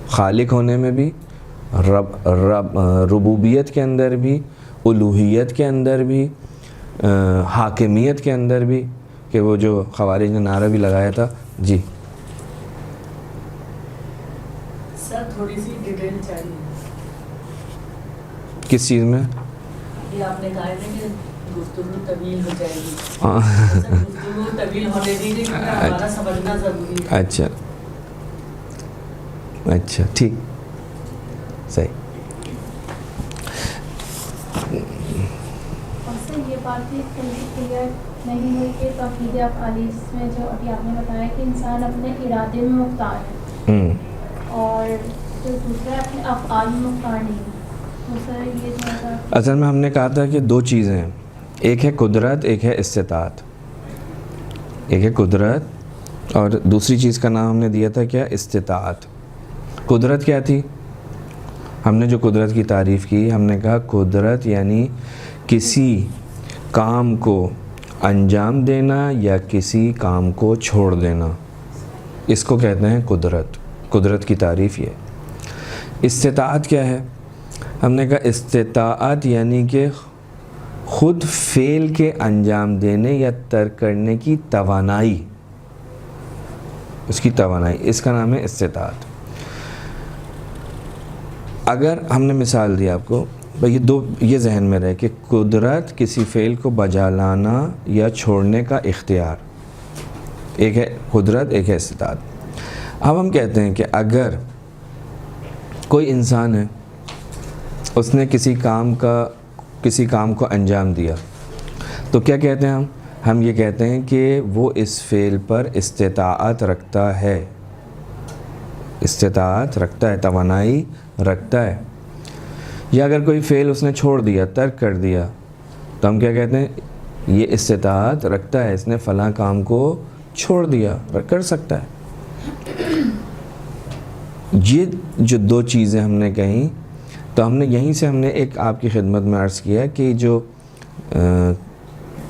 خالق ہونے میں بھی، ربوبیت کے اندر بھی، الوہیت کے اندر بھی، حاکمیت کے اندر بھی، کہ وہ جو خوارج نے نعرہ بھی لگایا تھا۔ جی سر تھوڑی سی ڈیٹیل چاہیے کس چیز میں؟ ابھی آپ نے کہا ہے کہ گفتگو طویل ہو جائے گی، ہاں گفتگو طویل ہونے دیجیے کیونکہ ہمارا سمجھنا ضروری ہے۔ اچھا اچھا، ٹھیک، صحیح۔ اور سر یہ بات بھی کلیئر نہیں ہوئی کہ توحید افعالی میں جو ابھی آپ نے بتایا کہ انسان اپنے ارادے میں مختار ہے اور جو دوسرا اپنے افعال میں مختار نہیں ہے، تو سر یہ جو ہے اصل میں ہم نے کہا تھا کہ دو چیزیں ہیں، ایک ہے قدرت، ایک ہے استطاعت۔ ایک ہے قدرت اور دوسری چیز کا نام ہم نے دیا تھا کیا؟ استطاعت۔ قدرت کیا تھی؟ ہم نے جو قدرت کی تعریف کی، ہم نے کہا قدرت یعنی کسی کام کو انجام دینا یا کسی کام کو چھوڑ دینا، اس کو کہتے ہیں قدرت۔ قدرت کی تعریف یہ۔ استطاعت کیا ہے؟ ہم نے کہا استطاعت یعنی کہ خود فعل کے انجام دینے یا ترک کرنے کی توانائی، اس کی توانائی، اس کا نام ہے استطاعت۔ اگر ہم نے مثال دی آپ کو، یہ ذہن میں رہے کہ قدرت کسی فعل کو بجا لانا یا چھوڑنے کا اختیار، ایک ہے قدرت، ایک ہے استطاعت۔ اب ہم کہتے ہیں کہ اگر کوئی انسان ہے اس نے کسی کام کو انجام دیا تو کیا کہتے ہیں ہم یہ کہتے ہیں کہ وہ اس فعل پر استطاعت رکھتا ہے، توانائی رکھتا ہے۔ یا اگر کوئی فعل اس نے چھوڑ دیا، ترک کر دیا، تو ہم کیا کہتے ہیں؟ یہ استطاعت رکھتا ہے، اس نے فلاں کام کو چھوڑ دیا، کر سکتا ہے۔ یہ جو دو چیزیں ہم نے کہیں، تو ہم نے یہیں سے ایک آپ کی خدمت میں عرض کیا کہ جو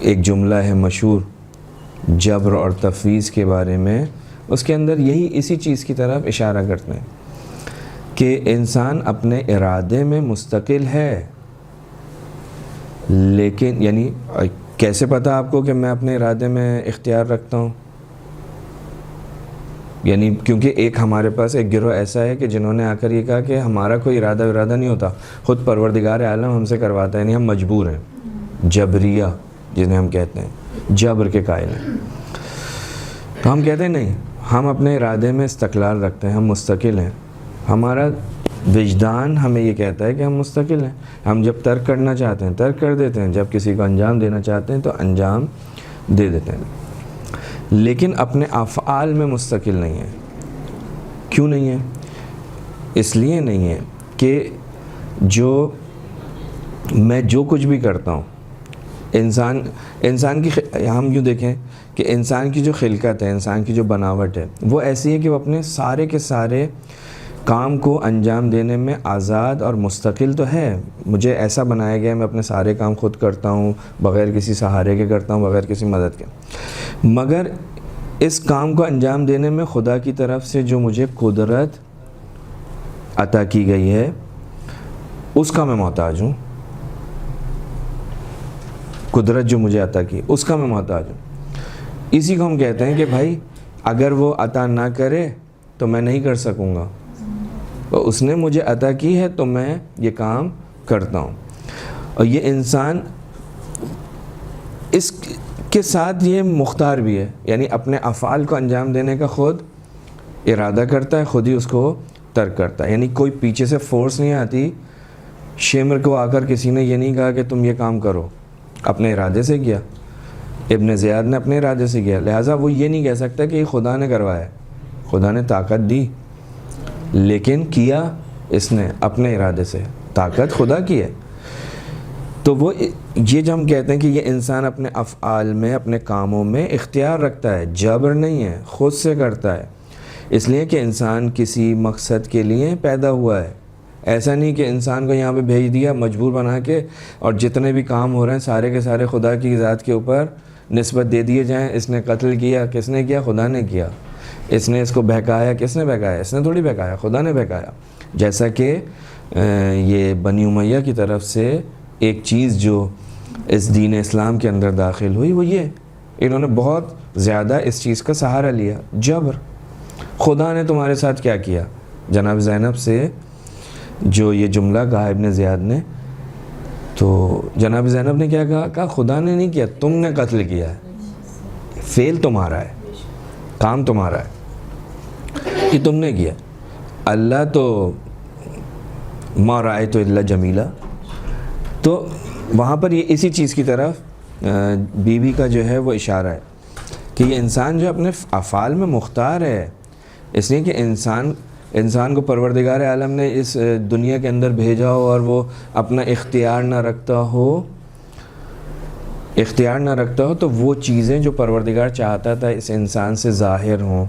ایک جملہ ہے مشہور جبر اور تفویض کے بارے میں، اس کے اندر اسی چیز کی طرف اشارہ کرتے ہیں کہ انسان اپنے ارادے میں مستقل ہے، لیکن یعنی کیسے پتہ آپ کو کہ میں اپنے ارادے میں اختیار رکھتا ہوں؟ یعنی کیونکہ ایک ہمارے پاس ایک گروہ ایسا ہے کہ جنہوں نے آ کر یہ کہا کہ ہمارا کوئی ارادہ نہیں ہوتا، خود پروردگار عالم ہم سے کرواتا ہے، یعنی ہم مجبور ہیں، جبریہ جنہیں ہم کہتے ہیں، جبر کے قائل ہیں۔ تو ہم کہتے ہیں نہیں، ہم اپنے ارادے میں استقلال رکھتے ہیں، ہم مستقل ہیں، ہمارا وجدان ہمیں یہ کہتا ہے کہ ہم مستقل ہیں، ہم جب ترک کرنا چاہتے ہیں ترک کر دیتے ہیں، جب کسی کو انجام دینا چاہتے ہیں تو انجام دے دیتے ہیں، لیکن اپنے افعال میں مستقل نہیں ہے۔ کیوں نہیں ہے؟ اس لیے نہیں ہے کہ میں جو کچھ بھی کرتا ہوں، انسان کی ہم یوں دیکھیں کہ انسان کی جو خلقت ہے، انسان کی جو بناوٹ ہے، وہ ایسی ہے کہ وہ اپنے سارے کے سارے کام کو انجام دینے میں آزاد اور مستقل تو ہے۔ مجھے ایسا بنایا گیا ہے میں اپنے سارے کام خود کرتا ہوں، بغیر کسی سہارے کے کرتا ہوں، بغیر کسی مدد کے، مگر اس کام کو انجام دینے میں خدا کی طرف سے جو مجھے قدرت عطا کی گئی ہے اس کا میں محتاج ہوں، قدرت جو مجھے عطا کی اس کا میں محتاج ہوں۔ اسی کو ہم کہتے ہیں کہ بھائی اگر وہ عطا نہ کرے تو میں نہیں کر سکوں گا، اور اس نے مجھے عطا کی ہے تو میں یہ کام کرتا ہوں۔ اور یہ انسان اس کے ساتھ یہ مختار بھی ہے، یعنی اپنے افعال کو انجام دینے کا خود ارادہ کرتا ہے، خود ہی اس کو ترک کرتا ہے، یعنی کوئی پیچھے سے فورس نہیں آتی۔ شیمر کو آ کر کسی نے یہ نہیں کہا کہ تم یہ کام کرو، اپنے ارادے سے کیا، ابن زیاد نے اپنے ارادے سے کیا، لہٰذا وہ یہ نہیں کہہ سکتا کہ یہ خدا نے کروایا، خدا نے طاقت دی لیکن کیا اس نے اپنے ارادے سے، طاقت خدا کی ہے۔ تو وہ یہ جو ہم کہتے ہیں کہ یہ انسان اپنے افعال میں، اپنے کاموں میں اختیار رکھتا ہے، جبر نہیں ہے، خود سے کرتا ہے، اس لیے کہ انسان کسی مقصد کے لیے پیدا ہوا ہے۔ ایسا نہیں کہ انسان کو یہاں پہ بھیج دیا مجبور بنا کے، اور جتنے بھی کام ہو رہے ہیں سارے کے سارے خدا کی ذات کے اوپر نسبت دے دیے جائیں۔ اس نے قتل کیا، کس نے کیا؟ خدا نے کیا۔ اس نے اس کو بہکایا، کس نے بہکایا؟ اس نے تھوڑی بہکایا، خدا نے بہکایا۔ جیسا کہ یہ بنی امیہ کی طرف سے ایک چیز جو اس دین اسلام کے اندر داخل ہوئی وہ یہ، انہوں نے بہت زیادہ اس چیز کا سہارا لیا، جبر۔ خدا نے تمہارے ساتھ کیا کیا؟ جناب زینب سے جو یہ جملہ کہا ابن زیاد نے، تو جناب زینب نے کیا کہا؟ خدا نے نہیں کیا، تم نے قتل کیا ہے، فعل تمہارا ہے، کام تمہارا ہے، یہ تم نے کیا۔ اللہ تو ما رأیت الا جمیلہ۔ تو وہاں پر یہ اسی چیز کی طرف بی کا جو ہے وہ اشارہ ہے کہ یہ انسان جو اپنے افعال میں مختار ہے، اس لیے کہ انسان کو پروردگار عالم نے اس دنیا کے اندر بھیجا ہو اور وہ اپنا اختیار نہ رکھتا ہو تو وہ چیزیں جو پروردگار چاہتا تھا اس انسان سے ظاہر ہوں،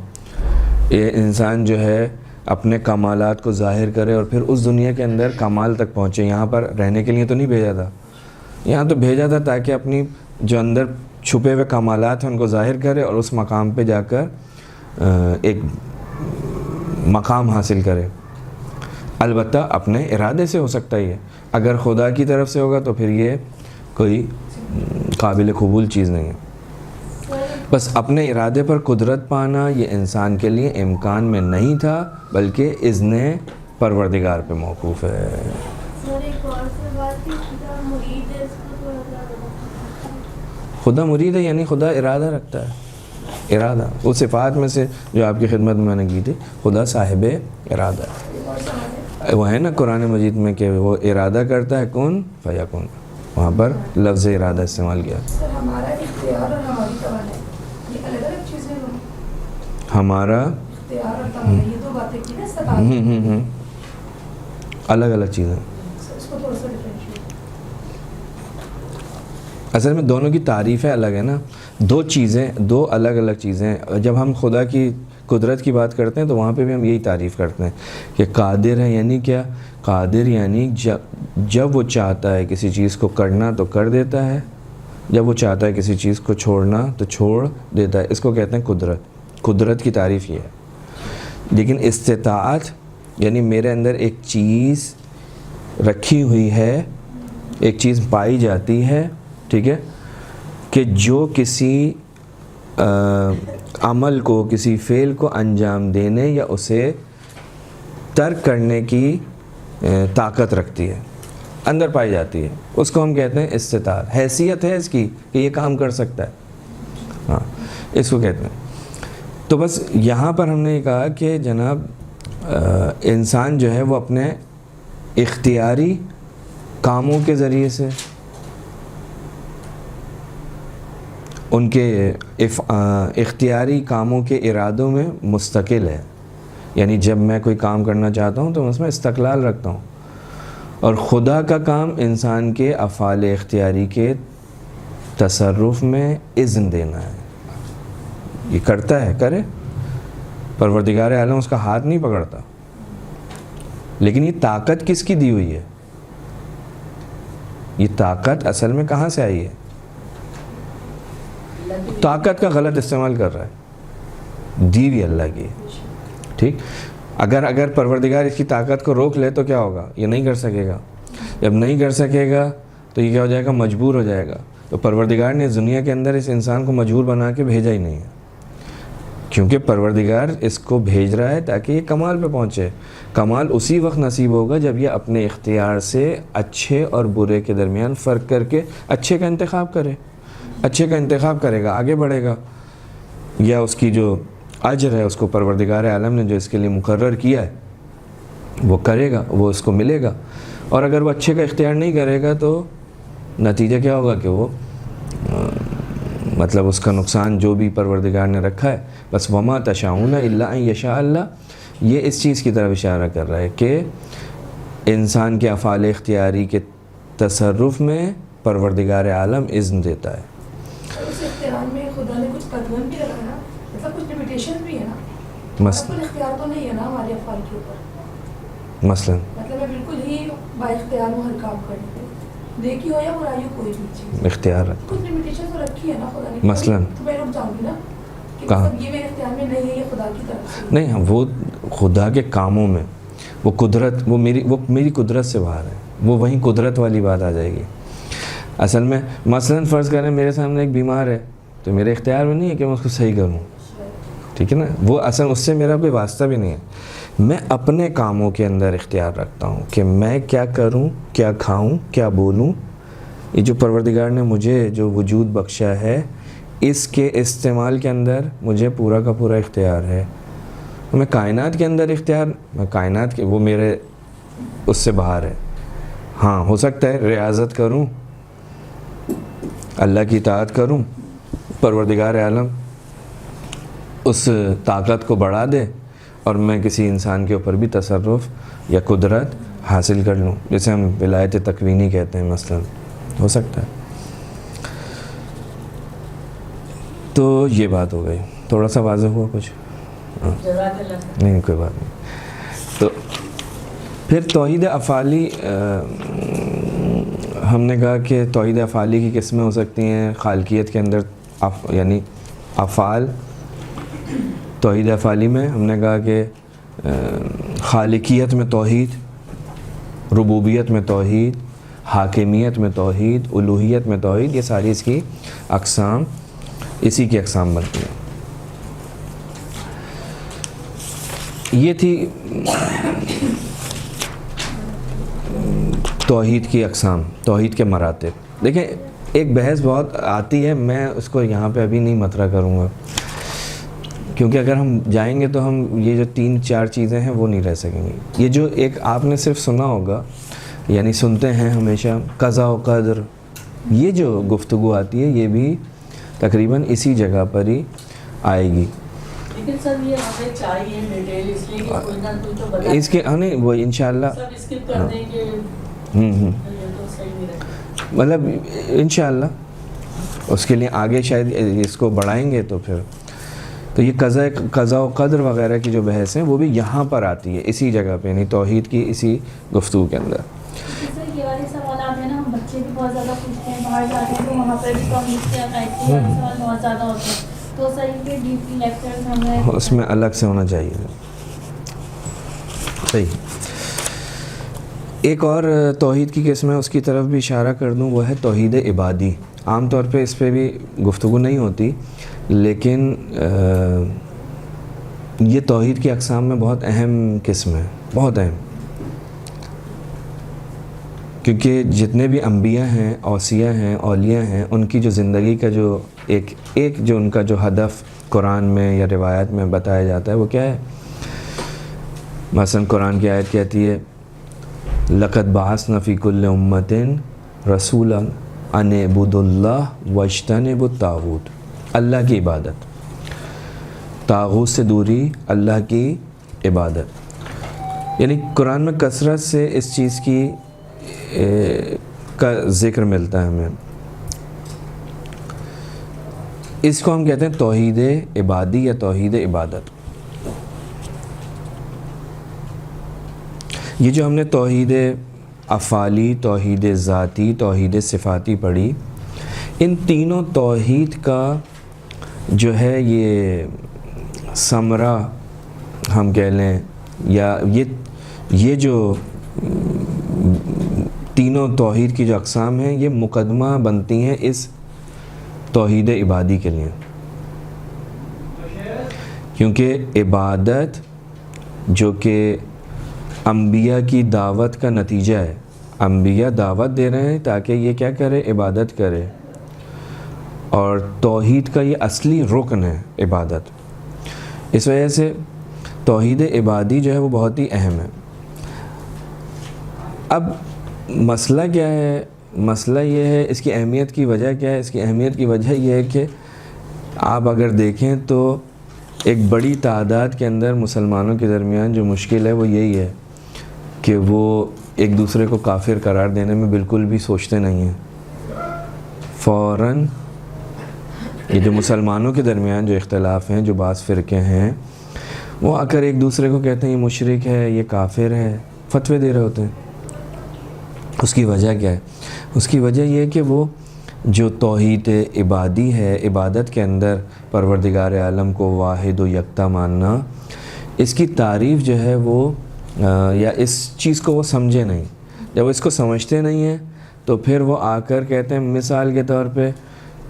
یہ انسان جو ہے اپنے کمالات کو ظاہر کرے اور پھر اس دنیا کے اندر کمال تک پہنچے۔ یہاں پر رہنے کے لیے تو نہیں بھیجا تھا، یہاں تو بھیجا تھا تاکہ اپنی جو اندر چھپے ہوئے کمالات ہیں ان کو ظاہر کرے اور اس مقام پہ جا کر ایک مقام حاصل کرے۔ البتہ اپنے ارادے سے ہو سکتا ہی ہے، اگر خدا کی طرف سے ہوگا تو پھر یہ کوئی قابل قبول چیز نہیں ہے۔ بس اپنے ارادے پر قدرت پانا یہ انسان کے لیے امکان میں نہیں تھا، بلکہ اذن پروردگار پہ موقوف ہے۔ خدا مرید ہے یعنی خدا ارادہ رکھتا ہے، ارادہ اس صفات میں سے جو آپ کی خدمت میں نے کی تھی، خدا صاحب ارادہ ہے۔ وہ ہے نا قرآن مجید میں کہ وہ ارادہ کرتا ہے کن فیکون، وہاں پر لفظ ارادہ استعمال کیا. سر ہمارا اختیار اور ہماری توانائی یہ الگ الگ چیزیں ہیں. ہمارا اختیار اور توانائی یہ دو باتیں کی نا استطاعت، الگ الگ چیزیں. اس کو تھوڑا سا ڈفرینشیٹ. اصل میں دونوں کی تعریفیں الگ ہیں نا، دو چیزیں، دو الگ الگ چیزیں. جب ہم خدا کی قدرت کی بات کرتے ہیں تو وہاں پہ بھی ہم یہی تعریف کرتے ہیں کہ قادر ہے. یعنی کیا؟ قادر یعنی جب وہ چاہتا ہے کسی چیز کو کرنا تو کر دیتا ہے، جب وہ چاہتا ہے کسی چیز کو چھوڑنا تو چھوڑ دیتا ہے. اس کو کہتے ہیں قدرت. قدرت کی تعریف یہ ہے. لیکن استطاعت یعنی میرے اندر ایک چیز رکھی ہوئی ہے، ایک چیز پائی جاتی ہے، ٹھیک ہے، کہ جو کسی عمل کو، کسی فعل کو انجام دینے یا اسے ترک کرنے کی طاقت رکھتی ہے، اندر پائی جاتی ہے. اس کو ہم کہتے ہیں استطاعت. حیثیت ہے اس کی کہ یہ کام کر سکتا ہے. ہاں، اس کو کہتے ہیں. تو بس یہاں پر ہم نے یہ کہا کہ جناب انسان جو ہے وہ اپنے اختیاری کاموں کے ذریعے سے، ان کے اختیاری کاموں کے ارادوں میں مستقل ہے. یعنی جب میں کوئی کام کرنا چاہتا ہوں تو اس میں استقلال رکھتا ہوں. اور خدا کا کام انسان کے افعال اختیاری کے تصرف میں اذن دینا ہے. یہ کرتا ہے، کرے. پروردگار عالم اس کا ہاتھ نہیں پکڑتا. لیکن یہ طاقت کس کی دی ہوئی ہے؟ یہ طاقت اصل میں کہاں سے آئی ہے؟ طاقت کا غلط استعمال کر رہا ہے. دی ہوئی اللہ کی. ٹھیک. اگر پروردگار اس کی طاقت کو روک لے تو کیا ہوگا؟ یہ نہیں کر سکے گا. جب نہیں کر سکے گا تو یہ کیا ہو جائے گا؟ مجبور ہو جائے گا. تو پروردگار نے اس دنیا کے اندر اس انسان کو مجبور بنا کے بھیجا ہی نہیں ہے، کیونکہ پروردگار اس کو بھیج رہا ہے تاکہ یہ کمال پہ پہنچے. کمال اسی وقت نصیب ہوگا جب یہ اپنے اختیار سے اچھے اور برے کے درمیان فرق کر کے اچھے کا انتخاب کرے. اچھے کا انتخاب کرے گا، آگے بڑھے گا. یا اس کی جو اجر ہے اس کو پروردگار عالم نے جو اس کے لیے مقرر کیا ہے وہ کرے گا، وہ اس کو ملے گا. اور اگر وہ اچھے کا اختیار نہیں کرے گا تو نتیجہ کیا ہوگا کہ وہ مطلب اس کا نقصان جو بھی پروردگار نے رکھا ہے. بس وما تشاؤون الا ان یشاء اللہ، یہ اس چیز کی طرف اشارہ کر رہا ہے کہ انسان کے افعال اختیاری کے تصرف میں پروردگار عالم اذن دیتا ہے. اس اختیار میں خدا نے کچھ قدغن بھی رکھا نا، مطلب کچھ لمیٹیشن بھی ہے نا. بالکل اختیار تو نہیں ہے نا ہمارے افعال کے اوپر. مثلا مطلب میں بالکل ہی با اختیار ہوں ہر کام کرنے کے، نیکی ہو یا برائی ہو کوئی بھی چیز اختیار رکھتا. کچھ لمیٹیشن تو رکھی ہے نا خدا نے. مثلاً تو میں رک جاؤں گی نا کہ کہاں؟ مطلب یہ میرے اختیار میں نہیں ہے، یہ خدا کی طرف سے. نہیں، وہ خدا کے کاموں میں وہ قدرت، وہ میری قدرت سے باہر ہے. وہ وہیں قدرت والی بات آ جائے گی. اصل میں مثلا فرض کریں میرے سامنے ایک بیمار ہے تو میرے اختیار میں نہیں ہے کہ میں اس کو صحیح کروں. ٹھیک ہے نا. وہ اصل اس سے میرا کوئی واسطہ بھی نہیں ہے. میں اپنے کاموں کے اندر اختیار رکھتا ہوں کہ میں کیا کروں، کیا کھاؤں، کیا بولوں. یہ جو پروردگار نے مجھے جو وجود بخشا ہے اس کے استعمال کے اندر مجھے پورا کا پورا اختیار ہے. میں کائنات کے اندر اختیار، میں کائنات کے، وہ میرے اس سے باہر ہے. ہاں ہو سکتا ہے ریاضت کروں، اللہ کی اطاعت کروں، پروردگار عالم اس طاقت کو بڑھا دے اور میں کسی انسان کے اوپر بھی تصرف یا قدرت حاصل کر لوں، جسے ہم ولایت تکوینی کہتے ہیں. مثلا ہو سکتا ہے. تو یہ بات ہو گئی. تھوڑا سا واضح ہوا کچھ؟ جزاک اللہ. نہیں کوئی بات نہیں. تو پھر توحید افعالی، ہم نے کہا کہ توحید افعالی کی قسمیں ہو سکتی ہیں خالقیت کے اندر، یعنی افعال. توحید افعالی میں ہم نے کہا کہ خالقیت میں توحید، ربوبیت میں توحید، حاکمیت میں توحید، الوہیت میں توحید، یہ ساری اس کی اقسام، اسی کی اقسام بنتی ہیں. یہ تھی توحید کی اقسام، توحید کے مراتب. دیکھیں ایک بحث بہت آتی ہے، میں اس کو یہاں پہ ابھی نہیں مطرح کروں گا. کیونکہ اگر ہم جائیں گے تو ہم یہ جو 3-4 چیزیں ہیں وہ نہیں رہ سکیں گے. یہ جو ایک آپ نے صرف سنا ہوگا، یعنی سنتے ہیں ہمیشہ قضاء و قدر، یہ جو گفتگو آتی ہے یہ بھی تقریباً اسی جگہ پر ہی آئے گی. لیکن سر یہ ہمیں چاہیے ڈیٹیل اس لیے کہ کوئی نہ کوئی تو بتا اس کے نہیں وہ انشاءاللہ سب اسکپ کر دیں کہ ہوں یہ تو صحیح نہیں رہے. مطلب انشاءاللہ اس کے لیے آگے شاید اس کو بڑھائیں گے تو پھر تو یہ قضاء و قدر وغیرہ کی جو بحث ہیں وہ بھی یہاں پر آتی ہے اسی جگہ پہ، یعنی توحید کی اسی گفتگو کے اندر. یہ والے سوالات ہیں نا، ہم بچے بھی بہت زیادہ پوچھتے ہیں، باہر جاتے ہیں تو وہاں پہ بھی توحید کے عقائد کے سوال بہت زیادہ ہوتے ہیں، تو صحیح پہ ڈیپلی لیکچرز ہمیں اس میں الگ سے ہونا چاہیے. صحیح. ایک اور توحید کی قسم ہے، اس کی طرف بھی اشارہ کر دوں، وہ ہے توحید عبادی. عام طور پہ اس پہ بھی گفتگو نہیں ہوتی، لیکن یہ توحید کی اقسام میں بہت اہم قسم ہے، بہت اہم. کیونکہ جتنے بھی انبیاء ہیں، اوصیاء ہیں، اولیاء ہیں، ان کی جو زندگی کا جو ایک جو ان کا جو ہدف قرآن میں یا روایت میں بتایا جاتا ہے وہ کیا ہے؟ مثلا قرآن کی آیت کہتی ہے لَقَدْ بَعَثْنَا فِي كُلِّ أُمَّةٍ رَسُولًا أَنِ اعْبُدُوا اللَّهَ وَاجْتَنِبُوا الطَّاغُوتَ. اللہ کی عبادت، طاغوت سے دوری، اللہ کی عبادت. یعنی قرآن میں کثرت سے اس چیز کی کا ذکر ملتا ہے ہمیں. اس کو ہم کہتے ہیں توحید عبادی یا توحید عبادت. یہ جو ہم نے توحید افعالی، توحید ذاتی، توحید صفاتی پڑھی، ان تینوں توحید کا جو ہے یہ ثمرہ ہم کہہ لیں، یا یہ جو تینوں توحید کی جو اقسام ہیں یہ مقدمہ بنتی ہیں اس توحید عبادی کے لیے. کیونکہ عبادت جو کہ انبیاء کی دعوت کا نتیجہ ہے، انبیاء دعوت دے رہے ہیں تاکہ یہ کیا کرے؟ عبادت کرے. اور توحید کا یہ اصلی رکن ہے عبادت. اس وجہ سے توحید عبادی جو ہے وہ بہت ہی اہم ہے. اب مسئلہ کیا ہے؟ مسئلہ یہ ہے، اس کی اہمیت کی وجہ کیا ہے؟ اس کی اہمیت کی وجہ یہ ہے کہ آپ اگر دیکھیں تو ایک بڑی تعداد کے اندر مسلمانوں کے درمیان جو مشکل ہے وہ یہی ہے کہ وہ ایک دوسرے کو کافر قرار دینے میں بالکل بھی سوچتے نہیں ہیں. فوراً یہ جو مسلمانوں کے درمیان جو اختلاف ہیں، جو بعض فرقے ہیں، وہ آ کر ایک دوسرے کو کہتے ہیں یہ مشرک ہے، یہ کافر ہے، فتوے دے رہے ہوتے ہیں. اس کی وجہ کیا ہے؟ اس کی وجہ یہ ہے کہ وہ جو توحید عبادی ہے، عبادت کے اندر پروردگار عالم کو واحد و یکتا ماننا، اس کی تعریف جو ہے وہ یا اس چیز کو وہ سمجھے نہیں. جب وہ اس کو سمجھتے نہیں ہیں تو پھر وہ آ کر کہتے ہیں، مثال کے طور پہ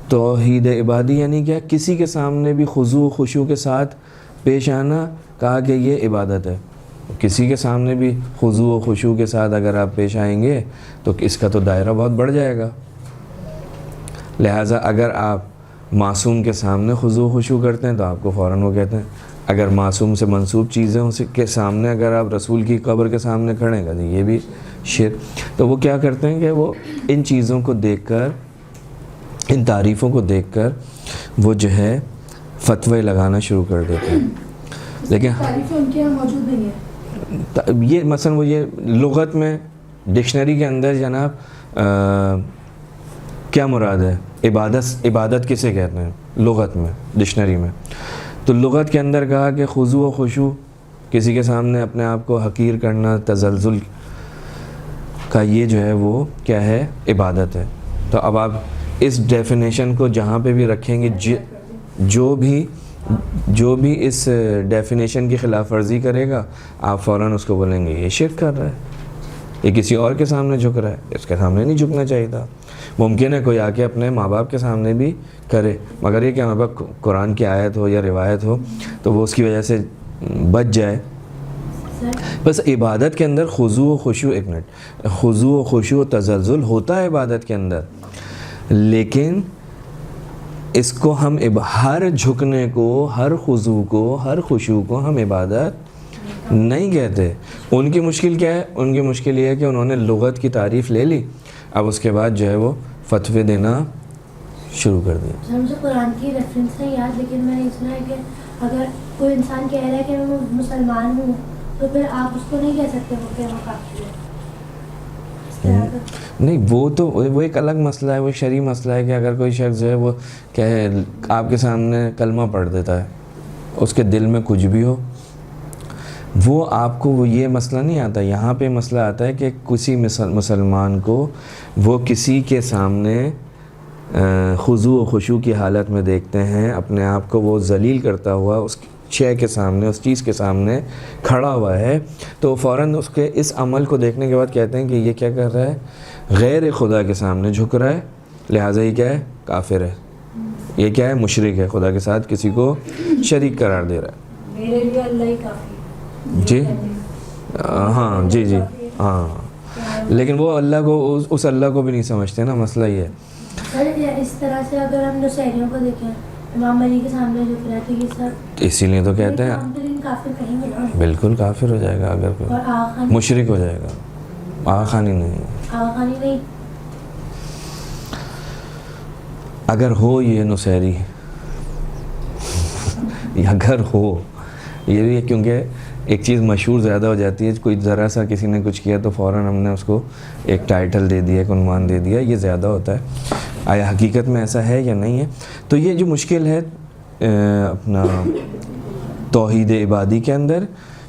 توحید عبادی یعنی کیا؟ کسی کے سامنے بھی خضوع و خشوع کے ساتھ پیش آنا، کہا کہ یہ عبادت ہے. کسی کے سامنے بھی خضوع و خشوع کے ساتھ اگر آپ پیش آئیں گے تو اس کا تو دائرہ بہت بڑھ جائے گا. لہٰذا اگر آپ معصوم کے سامنے خضوع و خشوع کرتے ہیں تو آپ کو فوراً وہ کہتے ہیں. اگر معصوم سے منسوب چیزیں کے سامنے اگر آپ رسول کی قبر کے سامنے کھڑے ہیں، یہ بھی شرک. تو وہ کیا کرتے ہیں کہ وہ ان چیزوں کو دیکھ کر، ان تعریفوں کو دیکھ کر وہ جو ہے فتوے لگانا شروع کر دیتے ہیں. لیکن تعریفیں ان کے یہاں موجود نہیں ہیں. یہ مثلا وہ یہ لغت میں ڈکشنری کے اندر جناب کیا مراد ہے؟ عبادت کسے کہتے ہیں لغت میں، ڈکشنری میں؟ تو لغت کے اندر کہا کہ خضوع و خشوع، کسی کے سامنے اپنے آپ کو حقیر کرنا، تزلزل کا، یہ جو ہے وہ کیا ہے؟ عبادت ہے. تو اب آپ اس ڈیفینیشن کو جہاں پہ بھی رکھیں گے، جو بھی اس ڈیفینیشن کی خلاف ورزی کرے گا آپ فوراً اس کو بولیں گے یہ شرک کر رہا ہے، یہ کسی اور کے سامنے جھک رہا ہے، اس کے سامنے نہیں جھکنا چاہیے تھا. ممکن ہے کوئی آ کے اپنے ماں باپ کے سامنے بھی کرے، مگر یہ کہ ماں باپ قرآن کی آیت ہو یا روایت ہو تو وہ اس کی وجہ سے بچ جائے. بس عبادت کے اندر خضوع و خشوع، ایک منٹ، خضوع و خشوع و تزلزل ہوتا ہے عبادت کے اندر، لیکن اس کو ہم ہر جھکنے کو، ہر خضوع کو، ہر خشوع کو ہم عبادت نہیں کہتے. ان کی مشکل کیا ہے؟ ان کی مشکل یہ ہے کہ انہوں نے لغت کی تعریف لے لی، اب اس کے بعد جو ہے وہ فتوے دینا شروع کر دیا. سر مجھے قرآن کی ریفرنس نہیں یاد، لیکن میں نے سنا ہے کہ اگر کوئی انسان کہہ رہا ہے کہ میں مسلمان ہوں تو پھر آپ اس کو نہیں کہہ سکتے وہ کہ وہ کافر ہے. نہیں، وہ ایک الگ مسئلہ ہے، وہ شرعی مسئلہ ہے کہ اگر کوئی شخص جو ہے وہ کہے آپ کے سامنے کلمہ پڑھ دیتا ہے، اس کے دل میں کچھ بھی ہو، وہ آپ کو وہ یہ مسئلہ نہیں آتا. یہاں پہ مسئلہ آتا ہے کہ کسی مسلمان کو وہ کسی کے سامنے خضوع و خشوع کی حالت میں دیکھتے ہیں، اپنے آپ کو وہ ذلیل کرتا ہوا اس شے کے سامنے، اس چیز کے سامنے کھڑا ہوا ہے، تو فوراً اس کے اس عمل کو دیکھنے کے بعد کہتے ہیں کہ یہ کیا کر رہا ہے؟ غیر خدا کے سامنے جھک رہا ہے، لہٰذا یہ کیا ہے؟ کافر ہے. یہ کیا ہے؟ مشرک ہے، خدا کے ساتھ کسی کو شریک قرار دے رہا ہے. میرے لیے اللہ ہی کافی. جی ہاں، جی ہاں، لیکن وہ اللہ کو، اس اللہ کو بھی نہیں سمجھتے نا، مسئلہ یہ ہے. سر اس طرح سے اگر ہم نصیریوں کو دیکھیں، امام علی کے سامنے جھک رہا ہے تو یہ سب اسی لیے تو کہتے ہیں کافر کہیں گے. بالکل کافر ہو جائے گا، اگر کوئی مشرک ہو جائے گا. آغا خانی نہیں، آغا خانی نہیں. اگر ہو یہ نصیری، اگر ہو یہ بھی ہے، کیونکہ ایک چیز مشہور زیادہ ہو جاتی ہے، کوئی ذرا سا کسی نے کچھ کیا تو فوراً ہم نے اس کو ایک ٹائٹل دے دیا، ایک عنوان دے دیا، یہ زیادہ ہوتا ہے. آیا حقیقت میں ایسا ہے یا نہیں ہے؟ تو یہ جو مشکل ہے اپنا توحید عبادی کے اندر،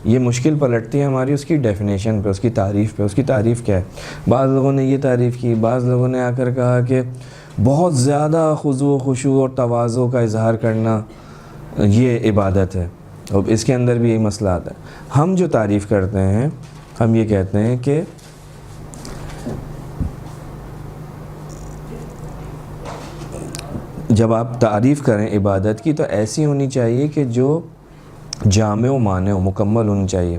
یہ مشکل پلٹتی ہے ہماری اس کی ڈیفینیشن پہ، اس کی تعریف پہ. اس کی تعریف کیا ہے؟ بعض لوگوں نے یہ تعریف کی، بعض لوگوں نے آ کر کہا کہ بہت زیادہ خضوع و خشوع اور تواضع کا اظہار کرنا یہ عبادت ہے. اور اس کے اندر بھی یہی مسئلہ آتا ہے. ہم جو تعریف کرتے ہیں، ہم یہ کہتے ہیں کہ جب آپ تعریف کریں عبادت کی تو ایسی ہونی چاہیے کہ جو جامع و مانع و مکمل ہونی چاہیے،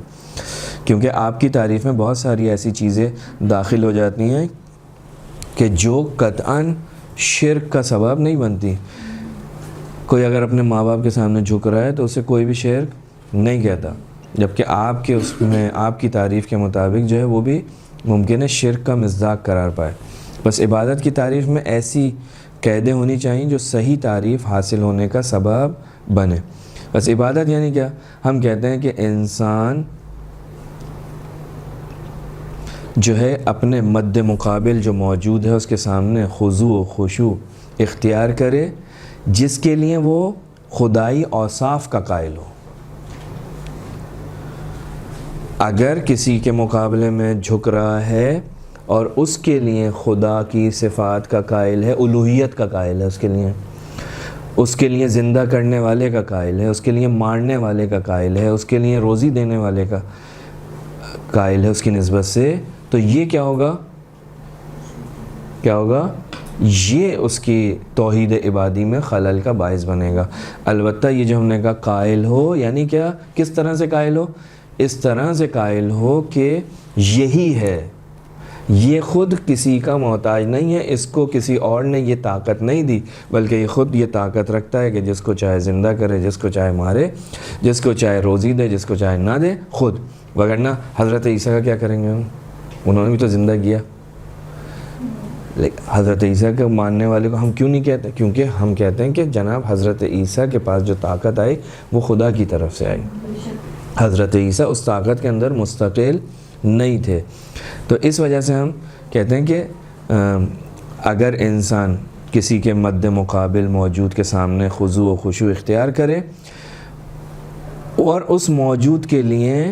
کیونکہ آپ کی تعریف میں بہت ساری ایسی چیزیں داخل ہو جاتی ہیں کہ جو قطعاً شرک کا سبب نہیں بنتی. کوئی اگر اپنے ماں باپ کے سامنے جھک رہا ہے تو اسے کوئی بھی شرک نہیں کہتا، جبکہ آپ کے اس میں آپ کی تعریف کے مطابق جو ہے وہ بھی ممکن ہے شرک کا مصداق قرار پائے. بس عبادت کی تعریف میں ایسی قیدیں ہونی چاہیے جو صحیح تعریف حاصل ہونے کا سبب بنے. بس عبادت یعنی کیا؟ ہم کہتے ہیں کہ انسان جو ہے اپنے مد مقابل جو موجود ہے اس کے سامنے خضوع و خشوع اختیار کرے، جس کے لیے وہ خدائی اوصاف کا قائل ہو. اگر کسی کے مقابلے میں جھک رہا ہے اور اس کے لیے خدا کی صفات کا قائل ہے، الوہیت کا قائل ہے، اس کے لیے زندہ کرنے والے کا قائل ہے، اس کے لیے مارنے والے کا قائل ہے، اس کے لیے روزی دینے والے کا قائل ہے اس کی نسبت سے، تو یہ کیا ہوگا؟ یہ اس کی توحید عبادی میں خلل کا باعث بنے گا. البتہ یہ جو ہم نے کہا قائل ہو، یعنی کیا؟ کس طرح سے قائل ہو؟ اس طرح سے قائل ہو کہ یہی ہے، یہ خود کسی کا محتاج نہیں ہے، اس کو کسی اور نے یہ طاقت نہیں دی، بلکہ یہ خود یہ طاقت رکھتا ہے کہ جس کو چاہے زندہ کرے، جس کو چاہے مارے، جس کو چاہے روزی دے، جس کو چاہے نہ دے، خود. وگرنہ حضرت عیسیٰ کا کیا کریں گے ہم؟ انہوں نے بھی تو زندہ کیا. لیکن حضرت عیسیٰ کے ماننے والے کو ہم کیوں نہیں کہتے؟ کیونکہ ہم کہتے ہیں کہ جناب حضرت عیسیٰ کے پاس جو طاقت آئی وہ خدا کی طرف سے آئی. حضرت عیسیٰ اس طاقت کے اندر مستقل نہیں تھے. تو اس وجہ سے ہم کہتے ہیں کہ اگر انسان کسی کے مد مقابل موجود کے سامنے خضوع و خشوع اختیار کرے اور اس موجود کے لیے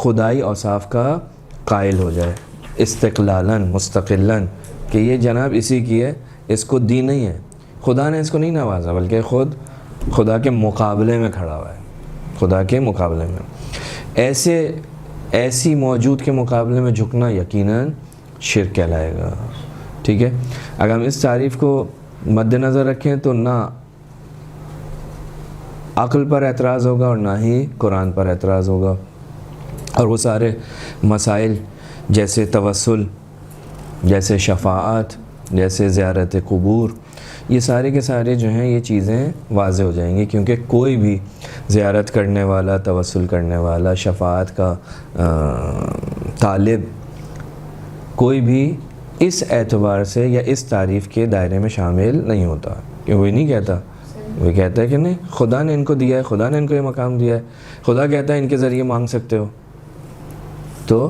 خدائی اوصاف کا قائل ہو جائے استقلالاً مستقلاً کہ یہ جناب اسی کی ہے، اس کو دی نہیں ہے، خدا نے اس کو نہیں نوازا، بلکہ خود خدا کے مقابلے میں کھڑا ہوا ہے، خدا کے مقابلے میں. ایسی موجود کے مقابلے میں جھکنا یقیناً شرک کہلائے گا. ٹھیک ہے؟ اگر ہم اس تعریف کو مد نظر رکھیں تو نہ عقل پر اعتراض ہوگا اور نہ ہی قرآن پر اعتراض ہوگا. اور وہ سارے مسائل جیسے توسل، جیسے شفاعت، جیسے زیارت قبور، یہ سارے کے سارے جو ہیں یہ چیزیں واضح ہو جائیں گی، کیونکہ کوئی بھی زیارت کرنے والا، توسل کرنے والا، شفاعت کا طالب، کوئی بھی اس اعتبار سے یا اس تعریف کے دائرے میں شامل نہیں ہوتا، کہ وہی نہیں کہتا، وہ کہتا ہے کہ نہیں خدا نے ان کو دیا ہے، خدا نے ان کو یہ مقام دیا ہے، خدا کہتا ہے ان کے ذریعے مانگ سکتے ہو. تو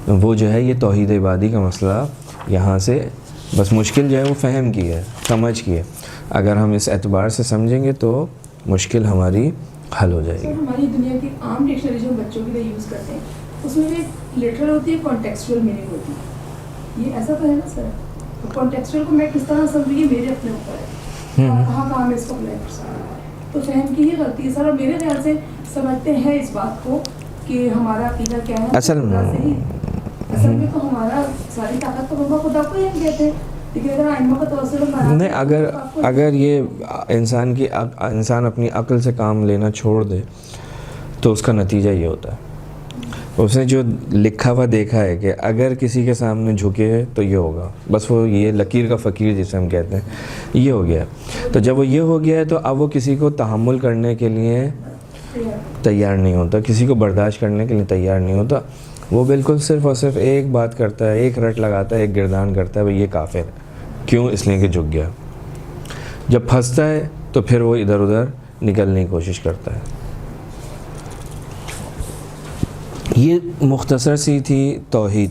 وہ جو ہے یہ توحید عبادی کا مسئلہ یہاں سے بس مشکل جو ہے وہ فہم کی ہے، سمجھ کی ہے. اگر ہم اس اعتبار سے سمجھیں گے تو مشکل ہماری حل ہو جائے گی. سر ہماری دنیا کی عام ڈکشنری جو بچوں کے لیے یوز کرتے ہیں اس میں ایک لٹرل ہوتی ہے، کانٹیکسچوئل میننگ ہوتی ہے. یہ ایسا تو ہے نا سر؟ کانٹیکسچوئل کو میں کس طرح سمجھوں، یہ میرے اپنے اوپر ہے کہاں میں اس کو اپلائی کر سکتا ہوں. تو فہم کی ہی غلطی ہے سر، اور میرے خیال سے سمجھتے ہیں اس بات کو کہ ہمارا عقیدہ کیا ہے. اصل میں تو ہمارا ساری طاقت تو ہم خدا کو ہی ہم کہتے ہیں، لیکن اگر آئمہ کا توسل نہیں، اگر یہ انسان اپنی عقل سے کام لینا چھوڑ دے تو اس کا نتیجہ یہ ہوتا ہے. اس نے جو لکھا ہوا دیکھا ہے کہ اگر کسی کے سامنے جھکے تو یہ ہوگا، بس وہ یہ لکیر کا فقیر جسے ہم کہتے ہیں یہ ہو گیا. تو جب وہ یہ ہو گیا ہے تو اب وہ کسی کو تحمل کرنے کے لیے تیار نہیں ہوتا، کسی کو برداشت کرنے کے لیے تیار نہیں ہوتا. وہ بالکل صرف اور صرف ایک بات کرتا ہے، ایک رٹ لگاتا ہے، ایک گردان کرتا ہے، بھئی یہ کافر ہے. کیوں؟ اس لیے کہ جھک گیا. جب پھنستا ہے تو پھر وہ ادھر ادھر نکلنے کی کوشش کرتا ہے. یہ مختصر سی تھی توحید.